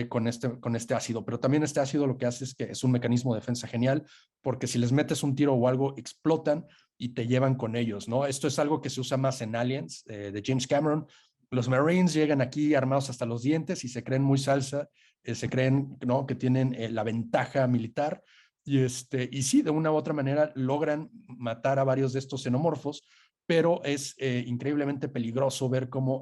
con este ácido. Pero también este ácido lo que hace es que es un mecanismo de defensa genial, porque si les metes un tiro o algo, explotan y te llevan con ellos, ¿no? Esto es algo que se usa más en Aliens, de James Cameron. Los Marines llegan aquí armados hasta los dientes y se creen muy salsa, se creen, ¿no?, que tienen la ventaja militar, y sí, de una u otra manera logran matar a varios de estos xenomorfos, pero es increíblemente peligroso ver cómo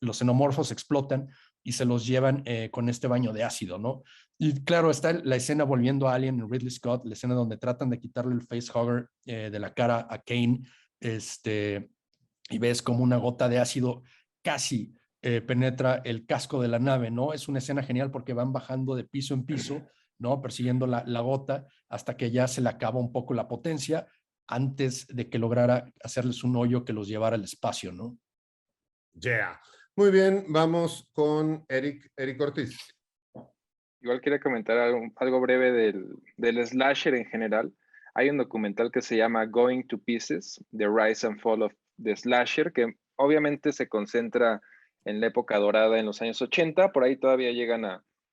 los xenomorfos explotan y se los llevan con este baño de ácido, ¿no? Y claro, está la escena, volviendo a Alien en Ridley Scott, la escena donde tratan de quitarle el facehugger de la cara a Kane, y ves como una gota de ácido casi penetra el casco de la nave, ¿no? Es una escena genial porque van bajando de piso en piso, ¿no? Persiguiendo la gota hasta que ya se le acaba un poco la potencia, antes de que lograra hacerles un hoyo que los llevara al espacio, ¿no? Yeah. Muy bien, vamos con Eric Ortiz. Igual quería comentar algo breve del slasher en general. Hay un documental que se llama Going to Pieces, The Rise and Fall of the Slasher, que obviamente se concentra en la época dorada en los años 80. Por ahí todavía llegan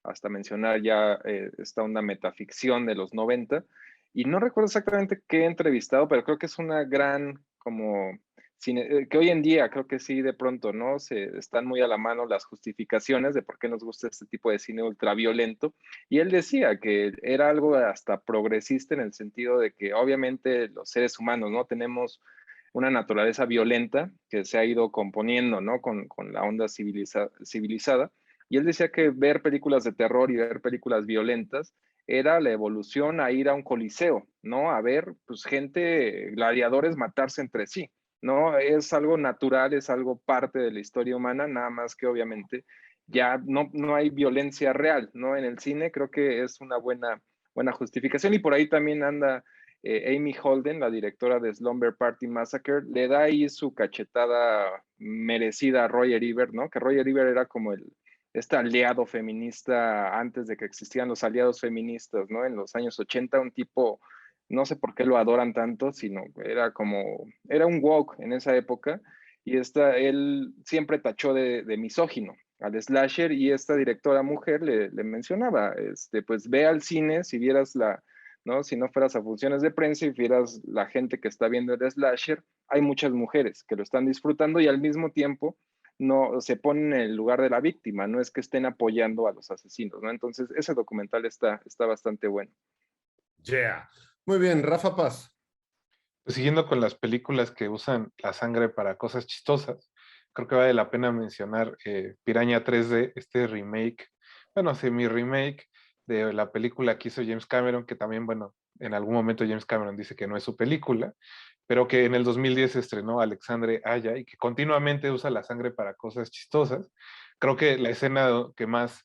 hasta mencionar ya esta onda metaficción de los 90. Y no recuerdo exactamente qué he entrevistado, pero creo que es una gran como cine, que hoy en día creo que sí, de pronto, ¿no? Están muy a la mano las justificaciones de por qué nos gusta este tipo de cine ultraviolento. Y él decía que era algo hasta progresista en el sentido de que obviamente los seres humanos, ¿no?, tenemos una naturaleza violenta que se ha ido componiendo, ¿no?, con la onda civilizada. Y él decía que ver películas de terror y ver películas violentas era la evolución a ir a un coliseo, ¿no? A ver, pues gente, gladiadores matarse entre sí, ¿no? Es algo natural, es algo parte de la historia humana, nada más que obviamente ya no hay violencia real, ¿no? En el cine creo que es una buena justificación, y por ahí también anda Amy Holden, la directora de Slumber Party Massacre, le da ahí su cachetada merecida a Roger Ebert, ¿no? Que Roger Ebert era como este aliado feminista antes de que existieran los aliados feministas, ¿no? En los años 80, un tipo, no sé por qué lo adoran tanto, sino era un woke en esa época, y él siempre tachó de misógino al slasher, y esta directora mujer le mencionaba, pues ve al cine, si vieras ¿no? Si no fueras a funciones de prensa y vieras la gente que está viendo el slasher, hay muchas mujeres que lo están disfrutando y al mismo tiempo no se ponen en el lugar de la víctima, no es que estén apoyando a los asesinos, ¿no? Entonces, ese documental está bastante bueno. Yeah. Muy bien, Rafa Paz. Pues siguiendo con las películas que usan la sangre para cosas chistosas, creo que vale la pena mencionar Piraña 3D, este remake, bueno, semi-remake de la película que hizo James Cameron, que también, bueno, en algún momento James Cameron dice que no es su película, pero que en el 2010 se estrenó Alexandre Aya y que continuamente usa la sangre para cosas chistosas. Creo que la escena que más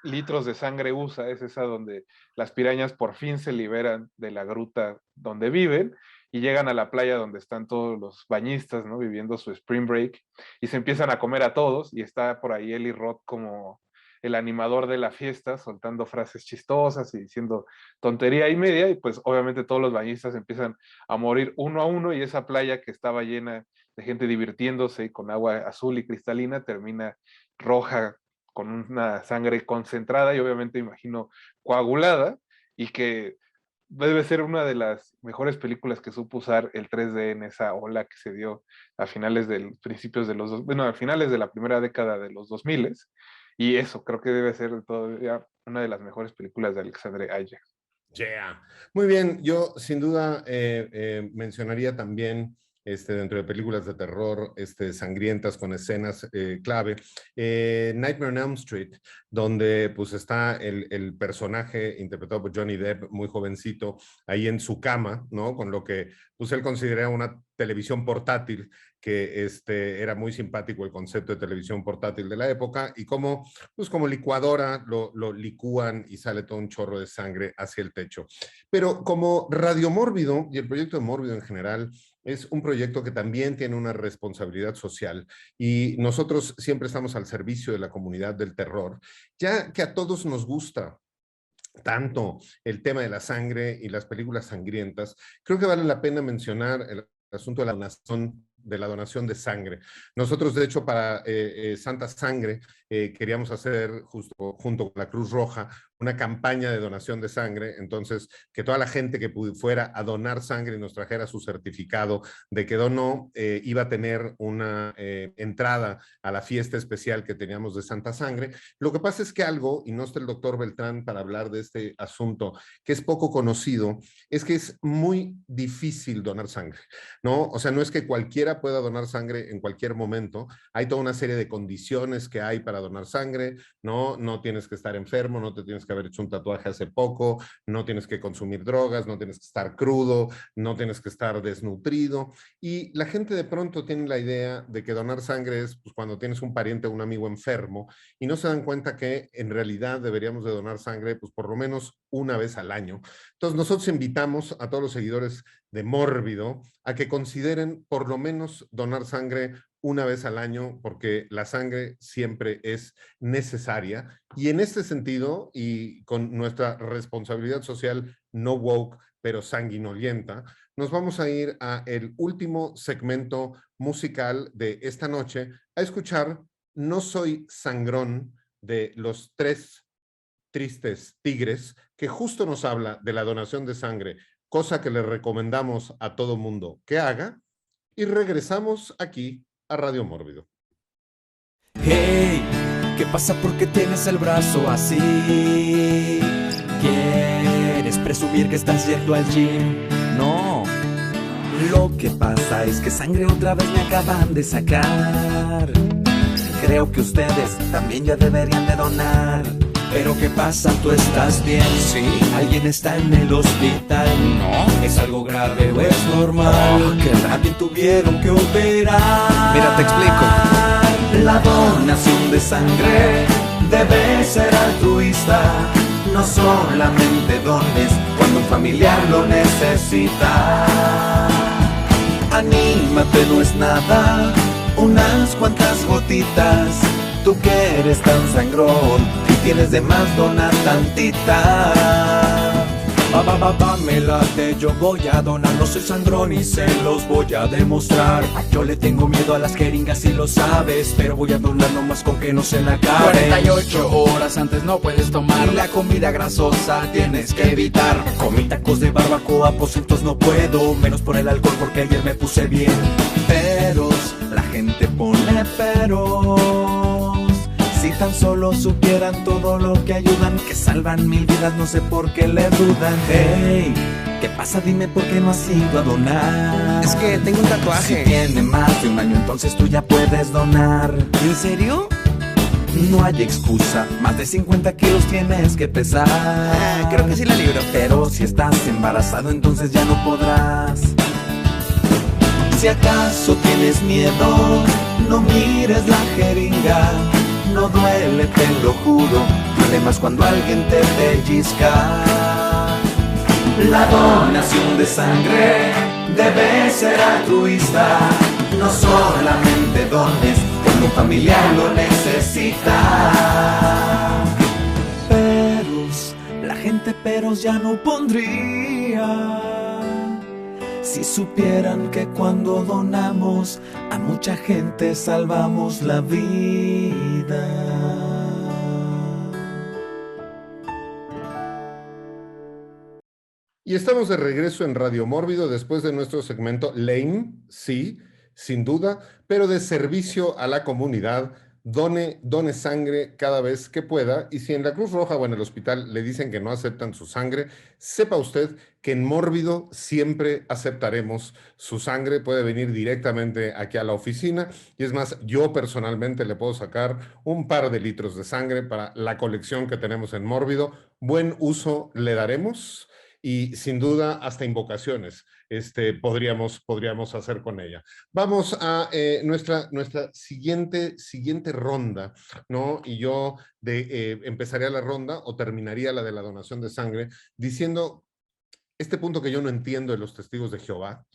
litros de sangre usa es esa donde las pirañas por fin se liberan de la gruta donde viven y llegan a la playa donde están todos los bañistas, ¿no? Viviendo su spring break, y se empiezan a comer a todos, y está por ahí Eli Roth como el animador de la fiesta, soltando frases chistosas y diciendo tontería y media, y pues obviamente todos los bañistas empiezan a morir uno a uno, y esa playa que estaba llena de gente divirtiéndose y con agua azul y cristalina termina roja, con una sangre concentrada y obviamente imagino coagulada, y que debe ser una de las mejores películas que supo usar el 3D en esa ola que se dio a finales a finales de la primera década de los 2000, y eso creo que debe ser todavía una de las mejores películas de Alexandre Aya. Yeah. Muy bien, yo sin duda mencionaría también dentro de películas de terror sangrientas con escenas clave, Nightmare on Elm Street, donde pues está el personaje interpretado por Johnny Depp, muy jovencito, ahí en su cama, ¿no? Con lo que pues él considera una televisión portátil, que era muy simpático el concepto de televisión portátil de la época, y como licuadora lo licúan y sale todo un chorro de sangre hacia el techo. Pero como Radio Mórbido y el proyecto de Mórbido en general es un proyecto que también tiene una responsabilidad social, y nosotros siempre estamos al servicio de la comunidad del terror, ya que a todos nos gusta tanto el tema de la sangre y las películas sangrientas. Creo que vale la pena mencionar el asunto de la donación de sangre. Nosotros, de hecho, para Santa Sangre queríamos hacer, junto con la Cruz Roja, una campaña de donación de sangre. Entonces, que toda la gente que fuera a donar sangre y nos trajera su certificado de que donó, iba a tener una entrada a la fiesta especial que teníamos de Santa Sangre. Lo que pasa es que algo, y no está el doctor Beltrán para hablar de este asunto, que es poco conocido, es que es muy difícil donar sangre, ¿no? O sea, no es que cualquiera pueda donar sangre en cualquier momento. Hay toda una serie de condiciones que hay para donar sangre, ¿no? No tienes que estar enfermo, no te tienes que haber hecho un tatuaje hace poco, no tienes que consumir drogas, no tienes que estar crudo, no tienes que estar desnutrido, y la gente de pronto tiene la idea de que donar sangre es pues, cuando tienes un pariente o un amigo enfermo, y no se dan cuenta que en realidad deberíamos de donar sangre pues por lo menos una vez al año. Entonces nosotros invitamos a todos los seguidores de Mórbido a que consideren por lo menos donar sangre una vez al año, porque la sangre siempre es necesaria. Y en este sentido, y con nuestra responsabilidad social no woke, pero sanguinolienta, nos vamos a ir a el último segmento musical de esta noche, a escuchar No Soy Sangrón de Los Tres Tristes Tigres, que justo nos habla de la donación de sangre, cosa que le recomendamos a todo mundo que haga, y regresamos aquí a Radio Mórbido. Hey, ¿qué pasa? ¿Por qué tienes el brazo así? ¿Quieres presumir que estás yendo al gym? No. Lo que pasa es que sangre otra vez me acaban de sacar. Creo que ustedes también ya deberían de donar. Pero ¿qué pasa? ¿Tú estás bien? Sí. ¿Alguien está en el hospital? No. ¿Es algo grave o es normal? Alguien tuvieron que operar. Mira, te explico. La donación de sangre debe ser altruista. No solamente dones cuando un familiar lo necesita. Anímate, no es nada, unas cuantas gotitas. Tú que eres tan sangrón y tienes de más, dona tantita. Me late, yo voy a donar, no soy sangrón y se los voy a demostrar. Yo le tengo miedo a las jeringas y lo sabes, pero voy a donar nomás con que no se la acabe. 48 horas antes no puedes tomar. Y la comida grasosa tienes que evitar. Comí tacos de barbacoa, pocitos no puedo, menos por el alcohol porque ayer me puse bien. Peros, la gente pone peros. Si tan solo supieran todo lo que ayudan, que salvan mil vidas, no sé por qué le dudan. Hey, ¿qué pasa? Dime por qué no has ido a donar. Es que tengo un tatuaje. Si tiene más de un año, entonces tú ya puedes donar. ¿En serio? No hay excusa, más de 50 kilos tienes que pesar. Creo que sí la libro. Pero si estás embarazado, entonces ya no podrás. Si acaso tienes miedo, no mires la jeringa. No duele, te lo juro, duele más cuando alguien te pellizca. La donación de sangre debe ser altruista. No solamente dones cuando un familiar lo necesita. Peros, la gente peros ya no pondría. Si supieran que cuando donamos a mucha gente salvamos la vida. Y estamos de regreso en Radio Mórbido después de nuestro segmento Lame, sí, sin duda, pero de servicio a la comunidad. Done sangre cada vez que pueda, y si en la Cruz Roja o en el hospital le dicen que no aceptan su sangre, sepa usted que en Mórbido siempre aceptaremos su sangre. Puede venir directamente aquí a la oficina, y es más, yo personalmente le puedo sacar un par de litros de sangre para la colección que tenemos en Mórbido. Buen uso le daremos, y sin duda hasta invocaciones podríamos hacer con ella. Vamos a nuestra siguiente ronda, ¿no? Y yo empezaría la ronda o terminaría la de la donación de sangre diciendo este punto que yo no entiendo de los testigos de Jehová,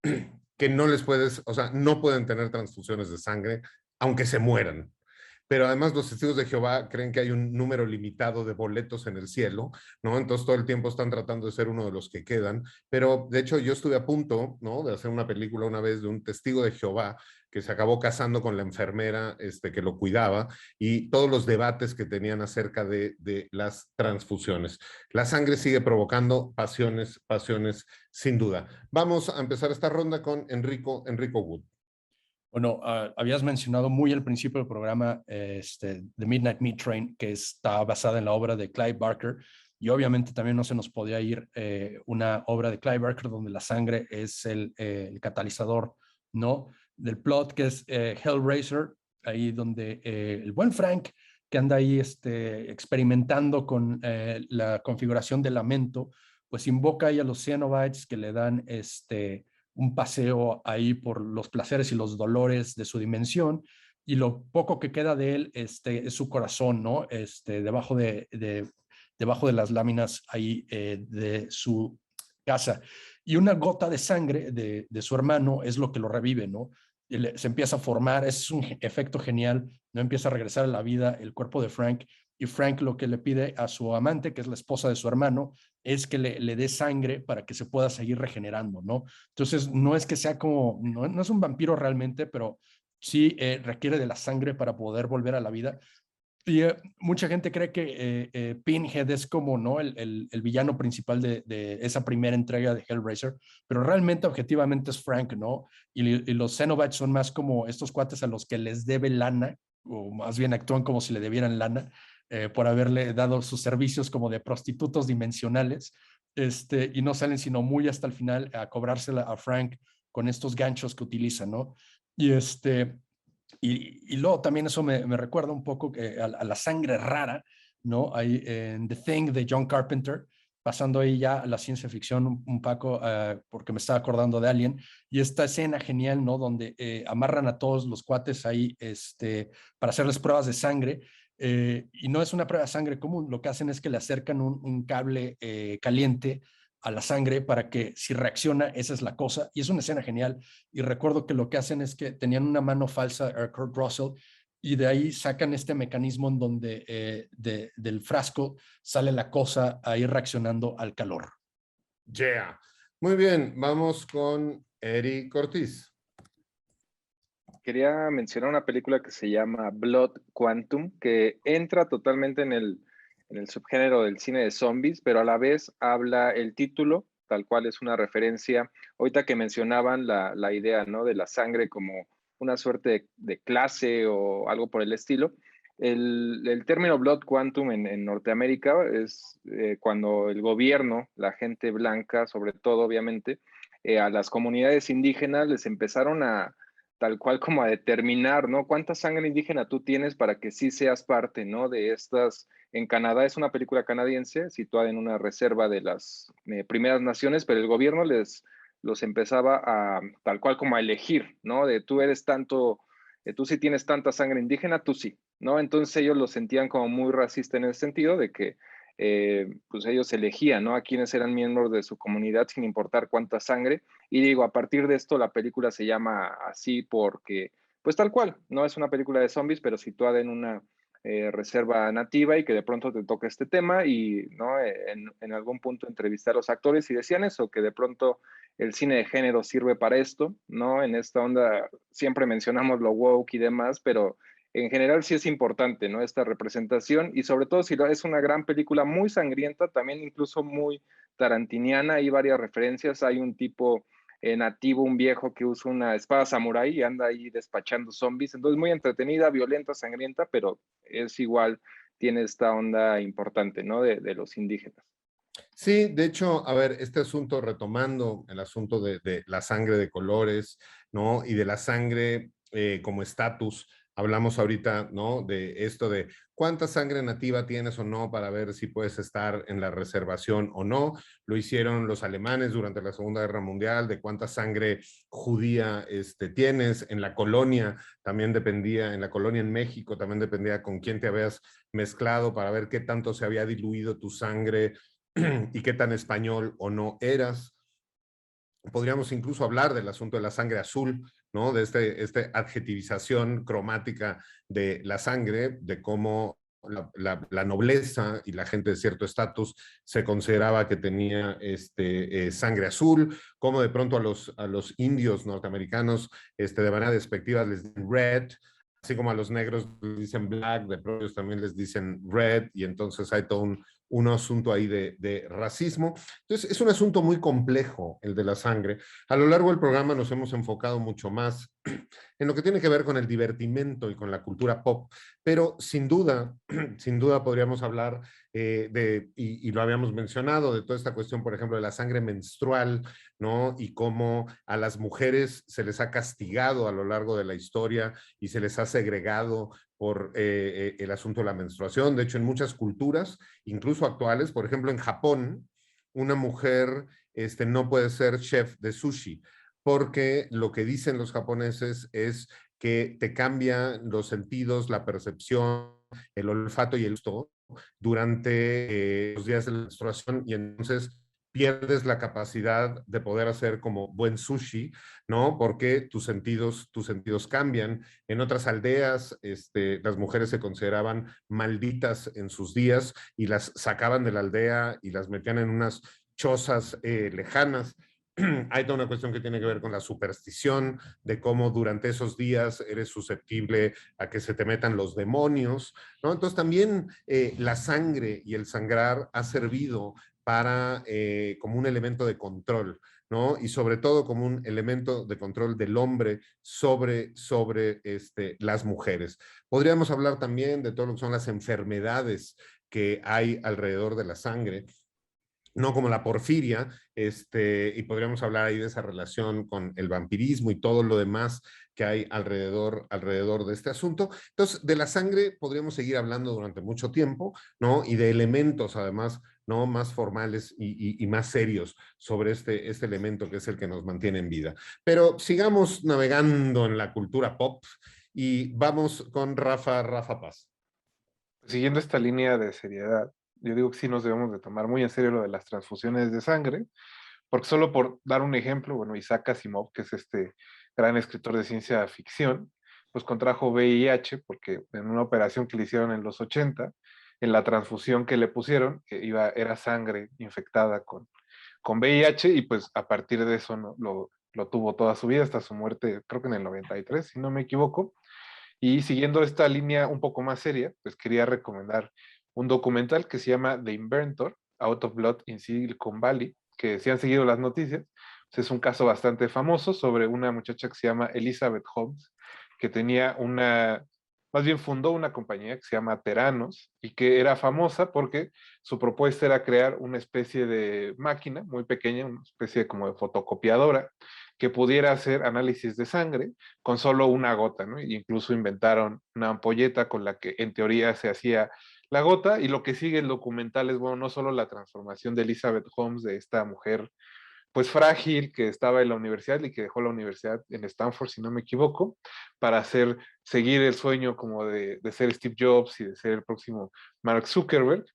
que no les puedes, o sea, no pueden tener transfusiones de sangre aunque se mueran. Pero además los testigos de Jehová creen que hay un número limitado de boletos en el cielo, ¿no? Entonces todo el tiempo están tratando de ser uno de los que quedan. Pero de hecho yo estuve a punto, ¿no?, de hacer una película una vez de un testigo de Jehová que se acabó casando con la enfermera que lo cuidaba, y todos los debates que tenían acerca de las transfusiones. La sangre sigue provocando pasiones sin duda. Vamos a empezar esta ronda con Enrico Wood. Bueno, habías mencionado muy al principio del programa The Midnight Meat Train, que está basada en la obra de Clive Barker, y obviamente también no se nos podía ir una obra de Clive Barker donde la sangre es el catalizador, ¿no?, del plot, que es Hellraiser, ahí donde el buen Frank, que anda ahí experimentando con la configuración del lamento, pues invoca ahí a los Cenobites que le dan un paseo ahí por los placeres y los dolores de su dimensión, y lo poco que queda de él es su corazón, ¿no? Debajo de las láminas ahí de su casa. Y una gota de sangre de su hermano es lo que lo revive, ¿no? Se empieza a formar, es un efecto genial, ¿no? Empieza a regresar a la vida el cuerpo de Frank, y Frank lo que le pide a su amante, que es la esposa de su hermano, es que le dé sangre para que se pueda seguir regenerando, ¿no? Entonces, no es que sea como, no es un vampiro realmente, pero sí requiere de la sangre para poder volver a la vida. Y mucha gente cree que Pinhead es como, ¿no?, el villano principal de esa primera entrega de Hellraiser, pero realmente, objetivamente, es Frank, ¿no? Y los Cenobites son más como estos cuates a los que les debe lana, o más bien actúan como si le debieran lana, por haberle dado sus servicios como de prostitutos dimensionales, y no salen sino muy hasta el final a cobrársela a Frank con estos ganchos que utilizan, ¿no? Y luego también eso me recuerda un poco a la sangre rara, ¿no? Ahí en The Thing de John Carpenter, pasando ahí ya a la ciencia ficción un poco, porque me estaba acordando de Alien, y esta escena genial, ¿no? Donde amarran a todos los cuates ahí para hacerles pruebas de sangre, y no es una prueba de sangre común, lo que hacen es que le acercan un cable caliente a la sangre para que si reacciona, esa es la cosa, y es una escena genial, y recuerdo que lo que hacen es que tenían una mano falsa, Kurt Russell, y de ahí sacan este mecanismo en donde del frasco sale la cosa ahí reaccionando al calor. Yeah. Muy bien, vamos con Eric Ortiz. Quería mencionar una película que se llama Blood Quantum, que entra totalmente en el subgénero del cine de zombies, pero a la vez habla el título, tal cual es una referencia. Ahorita que mencionaban la idea, ¿no? De la sangre como una suerte de clase o algo por el estilo. El término Blood Quantum en Norteamérica es cuando el gobierno, la gente blanca, sobre todo, obviamente, a las comunidades indígenas les empezaron tal cual como a determinar, ¿no? ¿Cuánta sangre indígena tú tienes para que sí seas parte, ¿no? De estas. En Canadá es una película canadiense situada en una reserva de las primeras naciones, pero el gobierno los empezaba a tal cual como a elegir, ¿no? De tú eres tanto, tú sí tienes tanta sangre indígena, tú sí, ¿no? Entonces ellos lo sentían como muy racista en ese sentido de que pues ellos elegían, ¿no? A quienes eran miembros de su comunidad sin importar cuánta sangre. Y digo, a partir de esto la película se llama así porque, pues tal cual, no es una película de zombies, pero situada en una reserva nativa y que de pronto te toca este tema y, ¿no? En algún punto entrevistar a los actores y decían eso, que de pronto el cine de género sirve para esto, ¿no? En esta onda siempre mencionamos lo woke y demás, pero en general sí es importante, ¿no? Esta representación y sobre todo si es una gran película muy sangrienta, también incluso muy tarantiniana, hay varias referencias, hay un tipo nativo, un viejo que usa una espada samurái y anda ahí despachando zombies, entonces muy entretenida, violenta, sangrienta, pero es igual, tiene esta onda importante, ¿no? De los indígenas. Sí, de hecho, a ver, este asunto, retomando el asunto de la sangre de colores, ¿no? Y de la sangre como estatus, hablamos ahorita, ¿no? De esto de cuánta sangre nativa tienes o no para ver si puedes estar en la reservación o no. Lo hicieron los alemanes durante la Segunda Guerra Mundial, de cuánta sangre judía tienes. En la colonia también dependía, en la colonia en México también dependía con quién te habías mezclado para ver qué tanto se había diluido tu sangre y qué tan español o no eras. Podríamos incluso hablar del asunto de la sangre azul, ¿no? De esta adjetivización cromática de la sangre, de cómo la nobleza y la gente de cierto estatus se consideraba que tenía sangre azul, como de pronto a los indios norteamericanos de manera despectiva les dicen red, así como a los negros les dicen black, de pronto también les dicen red, y entonces hay todo un asunto ahí de racismo. Entonces, es un asunto muy complejo el de la sangre. A lo largo del programa nos hemos enfocado mucho más en lo que tiene que ver con el divertimento y con la cultura pop, pero sin duda podríamos hablar y lo habíamos mencionado, de toda esta cuestión, por ejemplo, de la sangre menstrual, ¿no? Y cómo a las mujeres se les ha castigado a lo largo de la historia y se les ha segregado por el asunto de la menstruación. De hecho, en muchas culturas, incluso actuales, por ejemplo, en Japón, una mujer no puede ser chef de sushi, porque lo que dicen los japoneses es que te cambian los sentidos, la percepción, el olfato y el gusto durante los días de la menstruación, y entonces pierdes la capacidad de poder hacer como buen sushi, ¿no? Porque tus sentidos cambian. En otras aldeas, las mujeres se consideraban malditas en sus días y las sacaban de la aldea y las metían en unas chozas lejanas. Hay toda una cuestión que tiene que ver con la superstición, de cómo durante esos días eres susceptible a que se te metan los demonios, ¿no? Entonces también la sangre y el sangrar ha servido para como un elemento de control, ¿no? Y sobre todo como un elemento de control del hombre sobre las mujeres. Podríamos hablar también de todo lo que son las enfermedades que hay alrededor de la sangre. no como la porfiria, y podríamos hablar ahí de esa relación con el vampirismo y todo lo demás que hay alrededor de este asunto. Entonces, de la sangre podríamos seguir hablando durante mucho tiempo, ¿no? Y de elementos, además, ¿no? Más formales y más serios sobre este elemento que es el que nos mantiene en vida. Pero sigamos navegando en la cultura pop y vamos con Rafa Paz. Siguiendo esta línea de seriedad, yo digo que sí nos debemos de tomar muy en serio lo de las transfusiones de sangre, porque solo por dar un ejemplo, bueno, Isaac Asimov, que es este gran escritor de ciencia ficción, pues contrajo VIH porque en una operación que le hicieron en los 80, en la transfusión que le pusieron, era sangre infectada con VIH y pues a partir de eso ¿no? lo tuvo toda su vida hasta su muerte, creo que en el 93, si no me equivoco. Y siguiendo esta línea un poco más seria, pues quería recomendar un documental que se llama The Inventor, Out of Blood in Silicon Valley, que si han seguido las noticias, pues es un caso bastante famoso sobre una muchacha que se llama Elizabeth Holmes, que tenía más bien fundó una compañía que se llama Theranos y que era famosa porque su propuesta era crear una especie de máquina muy pequeña, una especie como de fotocopiadora, que pudiera hacer análisis de sangre con solo una gota, ¿no? Y incluso inventaron una ampolleta con la que en teoría se hacía la gota, y lo que sigue el documental es, bueno, no solo la transformación de Elizabeth Holmes, de esta mujer pues frágil que estaba en la universidad y que dejó la universidad en Stanford, si no me equivoco, para seguir el sueño como de ser Steve Jobs y de ser el próximo Mark Zuckerberg.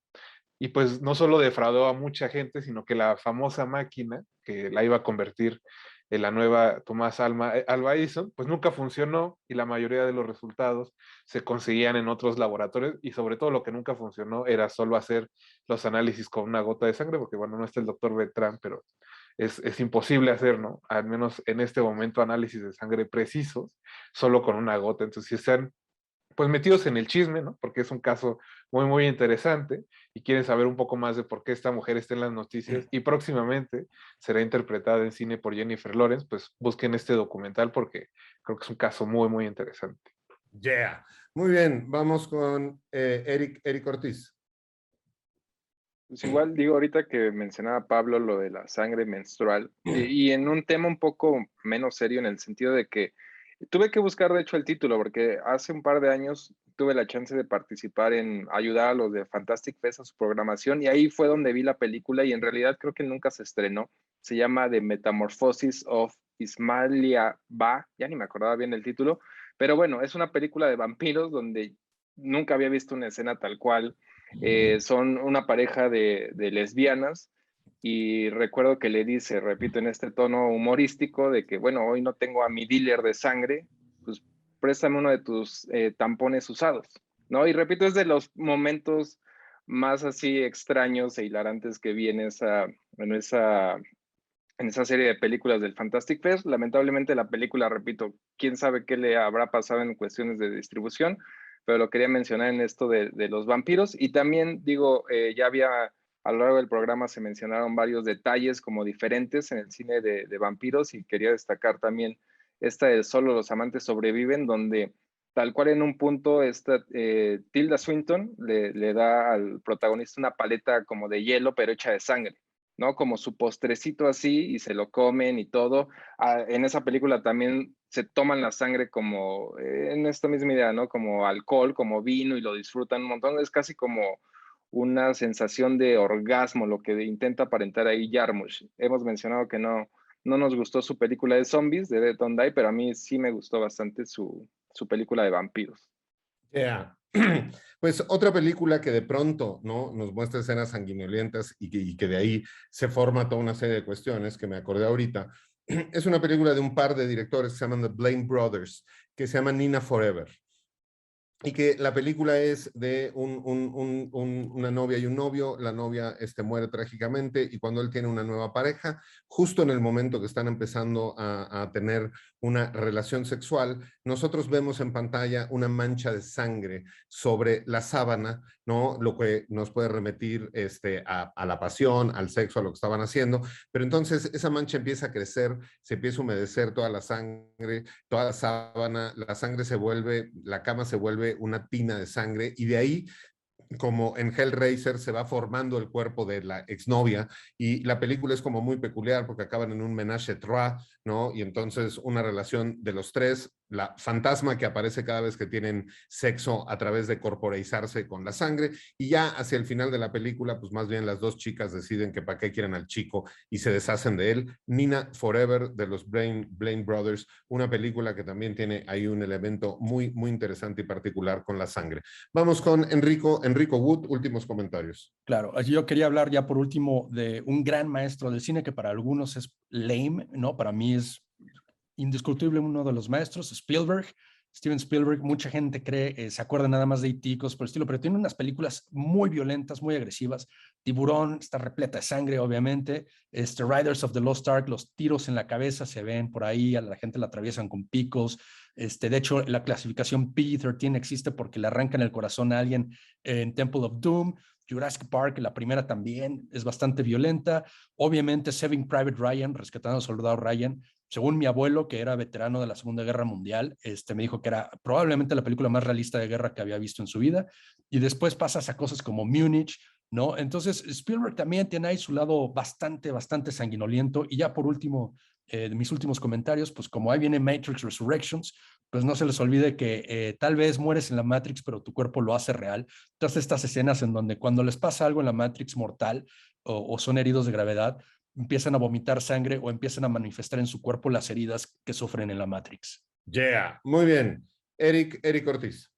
Y pues no solo defraudó a mucha gente, sino que la famosa máquina que la iba a convertir en la nueva Tomás Alva Edison, pues nunca funcionó y la mayoría de los resultados se conseguían en otros laboratorios y sobre todo lo que nunca funcionó era solo hacer los análisis con una gota de sangre, porque bueno, no está el doctor Beltrán, pero es imposible hacer, ¿no? Al menos en este momento análisis de sangre precisos solo con una gota. Entonces, si están pues metidos en el chisme, ¿no? Porque es un caso muy, muy interesante y quieren saber un poco más de por qué esta mujer está en las noticias y próximamente será interpretada en cine por Jennifer Lawrence, pues busquen este documental porque creo que es un caso muy, muy interesante. Yeah. Muy bien, vamos con Eric Ortiz. Pues igual digo, ahorita que mencionaba Pablo lo de la sangre menstrual, y en un tema un poco menos serio en el sentido de que tuve que buscar de hecho el título, porque hace un par de años tuve la chance de participar en ayudar a los de Fantastic Fest a su programación, y ahí fue donde vi la película, y en realidad creo que nunca se estrenó. Se llama The Metamorphosis of Ismalia Ba, ya ni me acordaba bien el título, pero bueno, es una película de vampiros donde nunca había visto una escena tal cual. Son una pareja de lesbianas y recuerdo que le dice, repito, en este tono humorístico de que, bueno, hoy no tengo a mi dealer de sangre, pues préstame uno de tus tampones usados, ¿no? Y repito, es de los momentos más así extraños e hilarantes que vi en esa serie de películas del Fantastic Fest. Lamentablemente la película, repito, quién sabe qué le habrá pasado en cuestiones de distribución, pero lo quería mencionar en esto de los vampiros. Y también digo, ya había, a lo largo del programa se mencionaron varios detalles como diferentes en el cine de vampiros, y quería destacar también esta de Solo los amantes sobreviven, donde tal cual en un punto esta Tilda Swinton le da al protagonista una paleta como de hielo, pero hecha de sangre, ¿no? Como su postrecito así, y se lo comen y todo. En esa película también se toman la sangre como, en esta misma idea, ¿no? Como alcohol, como vino, y lo disfrutan un montón. Es casi como una sensación de orgasmo lo que intenta aparentar ahí Jarmusch. Hemos mencionado que no nos gustó su película de zombies, de Dead Don't Die, pero a mí sí me gustó bastante su película de vampiros. Yeah. Pues otra película que de pronto, ¿no?, nos muestra escenas sanguinolentas y que de ahí se forma toda una serie de cuestiones que me acordé ahorita, es una película de un par de directores que se llaman The Blaine Brothers, que se llama Nina Forever. Y que la película es de una novia y un novio. La novia muere trágicamente, y cuando él tiene una nueva pareja, justo en el momento que están empezando a tener una relación sexual, nosotros vemos en pantalla una mancha de sangre sobre la sábana, ¿no? Lo que nos puede remitir a la pasión, al sexo, a lo que estaban haciendo. Pero entonces esa mancha empieza a crecer, se empieza a humedecer toda la sangre, toda la sábana, la sangre se vuelve, la cama se vuelve una tina de sangre, y de ahí como en Hellraiser se va formando el cuerpo de la exnovia, y la película es como muy peculiar porque acaban en un ménage à trois, ¿no? Y entonces una relación de los tres, la fantasma que aparece cada vez que tienen sexo a través de corporeizarse con la sangre, y ya hacia el final de la película, pues más bien las dos chicas deciden que para qué quieren al chico y se deshacen de él. Nina Forever, de los Blaine Brothers, una película que también tiene ahí un elemento muy, muy interesante y particular con la sangre. Vamos con Enrico Wood, últimos comentarios. Claro, yo quería hablar ya por último de un gran maestro del cine que para algunos es lame, ¿no? Para mí es indiscutible uno de los maestros, Spielberg. Steven Spielberg, mucha gente cree, se acuerda nada más de E.T., cosas por el estilo, pero tiene unas películas muy violentas, muy agresivas. Tiburón está repleta de sangre, obviamente. Riders of the Lost Ark, los tiros en la cabeza se ven por ahí, a la gente la atraviesan con picos. De hecho, la clasificación PG-13 existe porque le arrancan el corazón a alguien en Temple of Doom. Jurassic Park, la primera también, es bastante violenta. Obviamente, Saving Private Ryan, Rescatando al Soldado Ryan, según mi abuelo, que era veterano de la Segunda Guerra Mundial, me dijo que era probablemente la película más realista de guerra que había visto en su vida. Y después pasas a cosas como Múnich, ¿no? Entonces, Spielberg también tiene ahí su lado bastante sanguinoliento. Y ya por último, mis últimos comentarios, pues como ahí viene Matrix Resurrections, pues no se les olvide que tal vez mueres en la Matrix, pero tu cuerpo lo hace real. Entonces, estas escenas en donde cuando les pasa algo en la Matrix mortal o son heridos de gravedad, empiezan a vomitar sangre o empiezan a manifestar en su cuerpo las heridas que sufren en la Matrix. Yeah, muy bien. Eric Ortiz.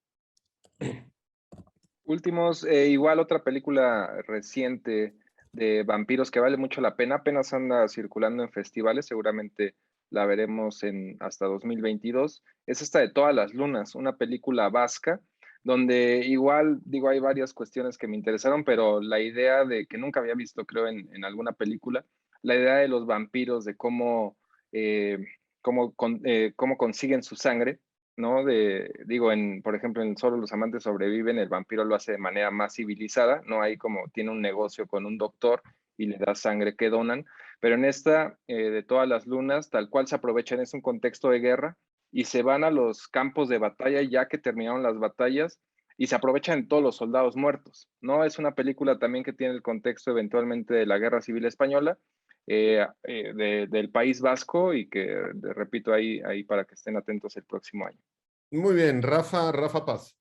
Últimos, igual otra película reciente de vampiros que vale mucho la pena, apenas anda circulando en festivales, seguramente la veremos hasta 2022, es esta de Todas las Lunas, una película vasca, donde igual, digo, hay varias cuestiones que me interesaron, pero la idea de que nunca había visto, creo, en alguna película, la idea de los vampiros, de cómo consiguen su sangre, ¿no? Por ejemplo, en Solo los amantes sobreviven, el vampiro lo hace de manera más civilizada, ¿no? Ahí como tiene un negocio con un doctor y le da sangre que donan, pero en esta, de Todas las Lunas, tal cual se aprovechan, es un contexto de guerra, y se van a los campos de batalla ya que terminaron las batallas, y se aprovechan de todos los soldados muertos, ¿no? Es una película también que tiene el contexto eventualmente de la Guerra Civil Española, del País Vasco, y que, repito, ahí para que estén atentos el próximo año. Muy bien, Rafa Paz.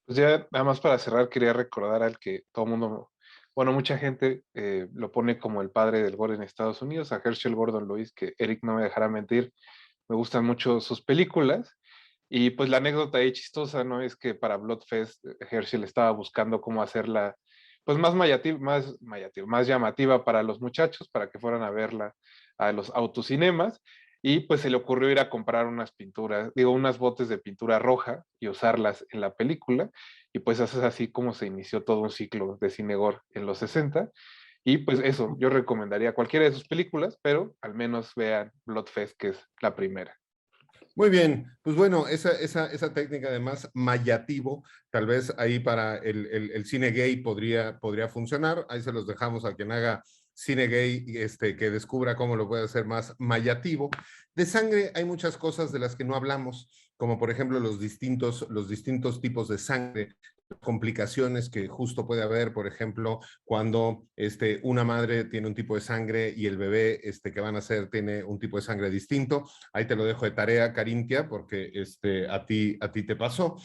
Pues ya nada más para cerrar, quería recordar al que todo el mundo, bueno, mucha gente lo pone como el padre del gore en Estados Unidos, a Herschel Gordon Lewis, que Eric no me dejará mentir, me gustan mucho sus películas. Y pues la anécdota ahí chistosa, ¿no? Es que para Bloodfest Herschel estaba buscando cómo hacerla pues más llamativa para los muchachos, para que fueran a verla a los autocinemas, y pues se le ocurrió ir a comprar unas botes de pintura roja y usarlas en la película, y pues eso es así como se inició todo un ciclo de cine gore en los 60, y pues eso, yo recomendaría cualquiera de sus películas, pero al menos vean Bloodfest, que es la primera. Muy bien, pues bueno, esa técnica además mayativo, tal vez ahí para el cine gay podría funcionar. Ahí se los dejamos a quien haga cine gay, que descubra cómo lo puede hacer más mayativo. De sangre hay muchas cosas de las que no hablamos, como por ejemplo los distintos tipos de sangre, complicaciones que justo puede haber, por ejemplo, cuando una madre tiene un tipo de sangre y el bebé que van a hacer tiene un tipo de sangre distinto. Ahí te lo dejo de tarea, Carintia, porque a ti te pasó.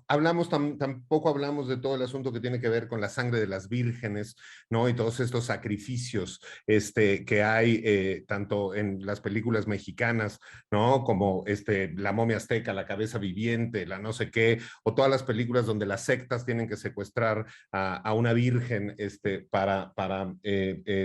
Tampoco hablamos de todo el asunto que tiene que ver con la sangre de las vírgenes, ¿no? Y todos estos sacrificios que hay tanto en las películas mexicanas, ¿no? Como La momia azteca, La cabeza viviente, la no sé qué, o todas las películas donde las sectas tienen que secuestrar a una virgen para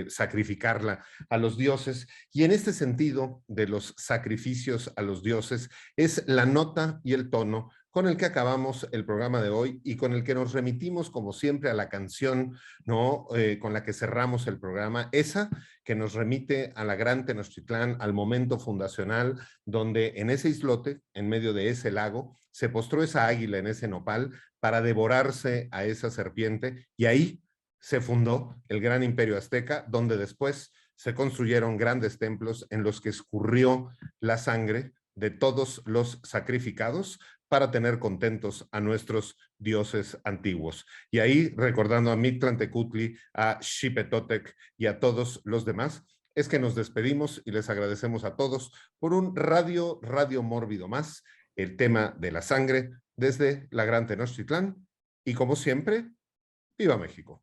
sacrificarla a los dioses. Y en este sentido de los sacrificios a los dioses es la nota y el tono con el que acabamos el programa de hoy y con el que nos remitimos, como siempre, a la canción, ¿no? Con la que cerramos el programa, esa que nos remite a la gran Tenochtitlán, al momento fundacional, donde en ese islote, en medio de ese lago, se postró esa águila en ese nopal para devorarse a esa serpiente, y ahí se fundó el gran imperio azteca, donde después se construyeron grandes templos en los que escurrió la sangre de todos los sacrificados para tener contentos a nuestros dioses antiguos. Y ahí, recordando a Mictlantecutli, a Xipetotec y a todos los demás, es que nos despedimos y les agradecemos a todos por un Radio Mórbido más, el tema de la sangre desde la Gran Tenochtitlán. Y como siempre, ¡viva México!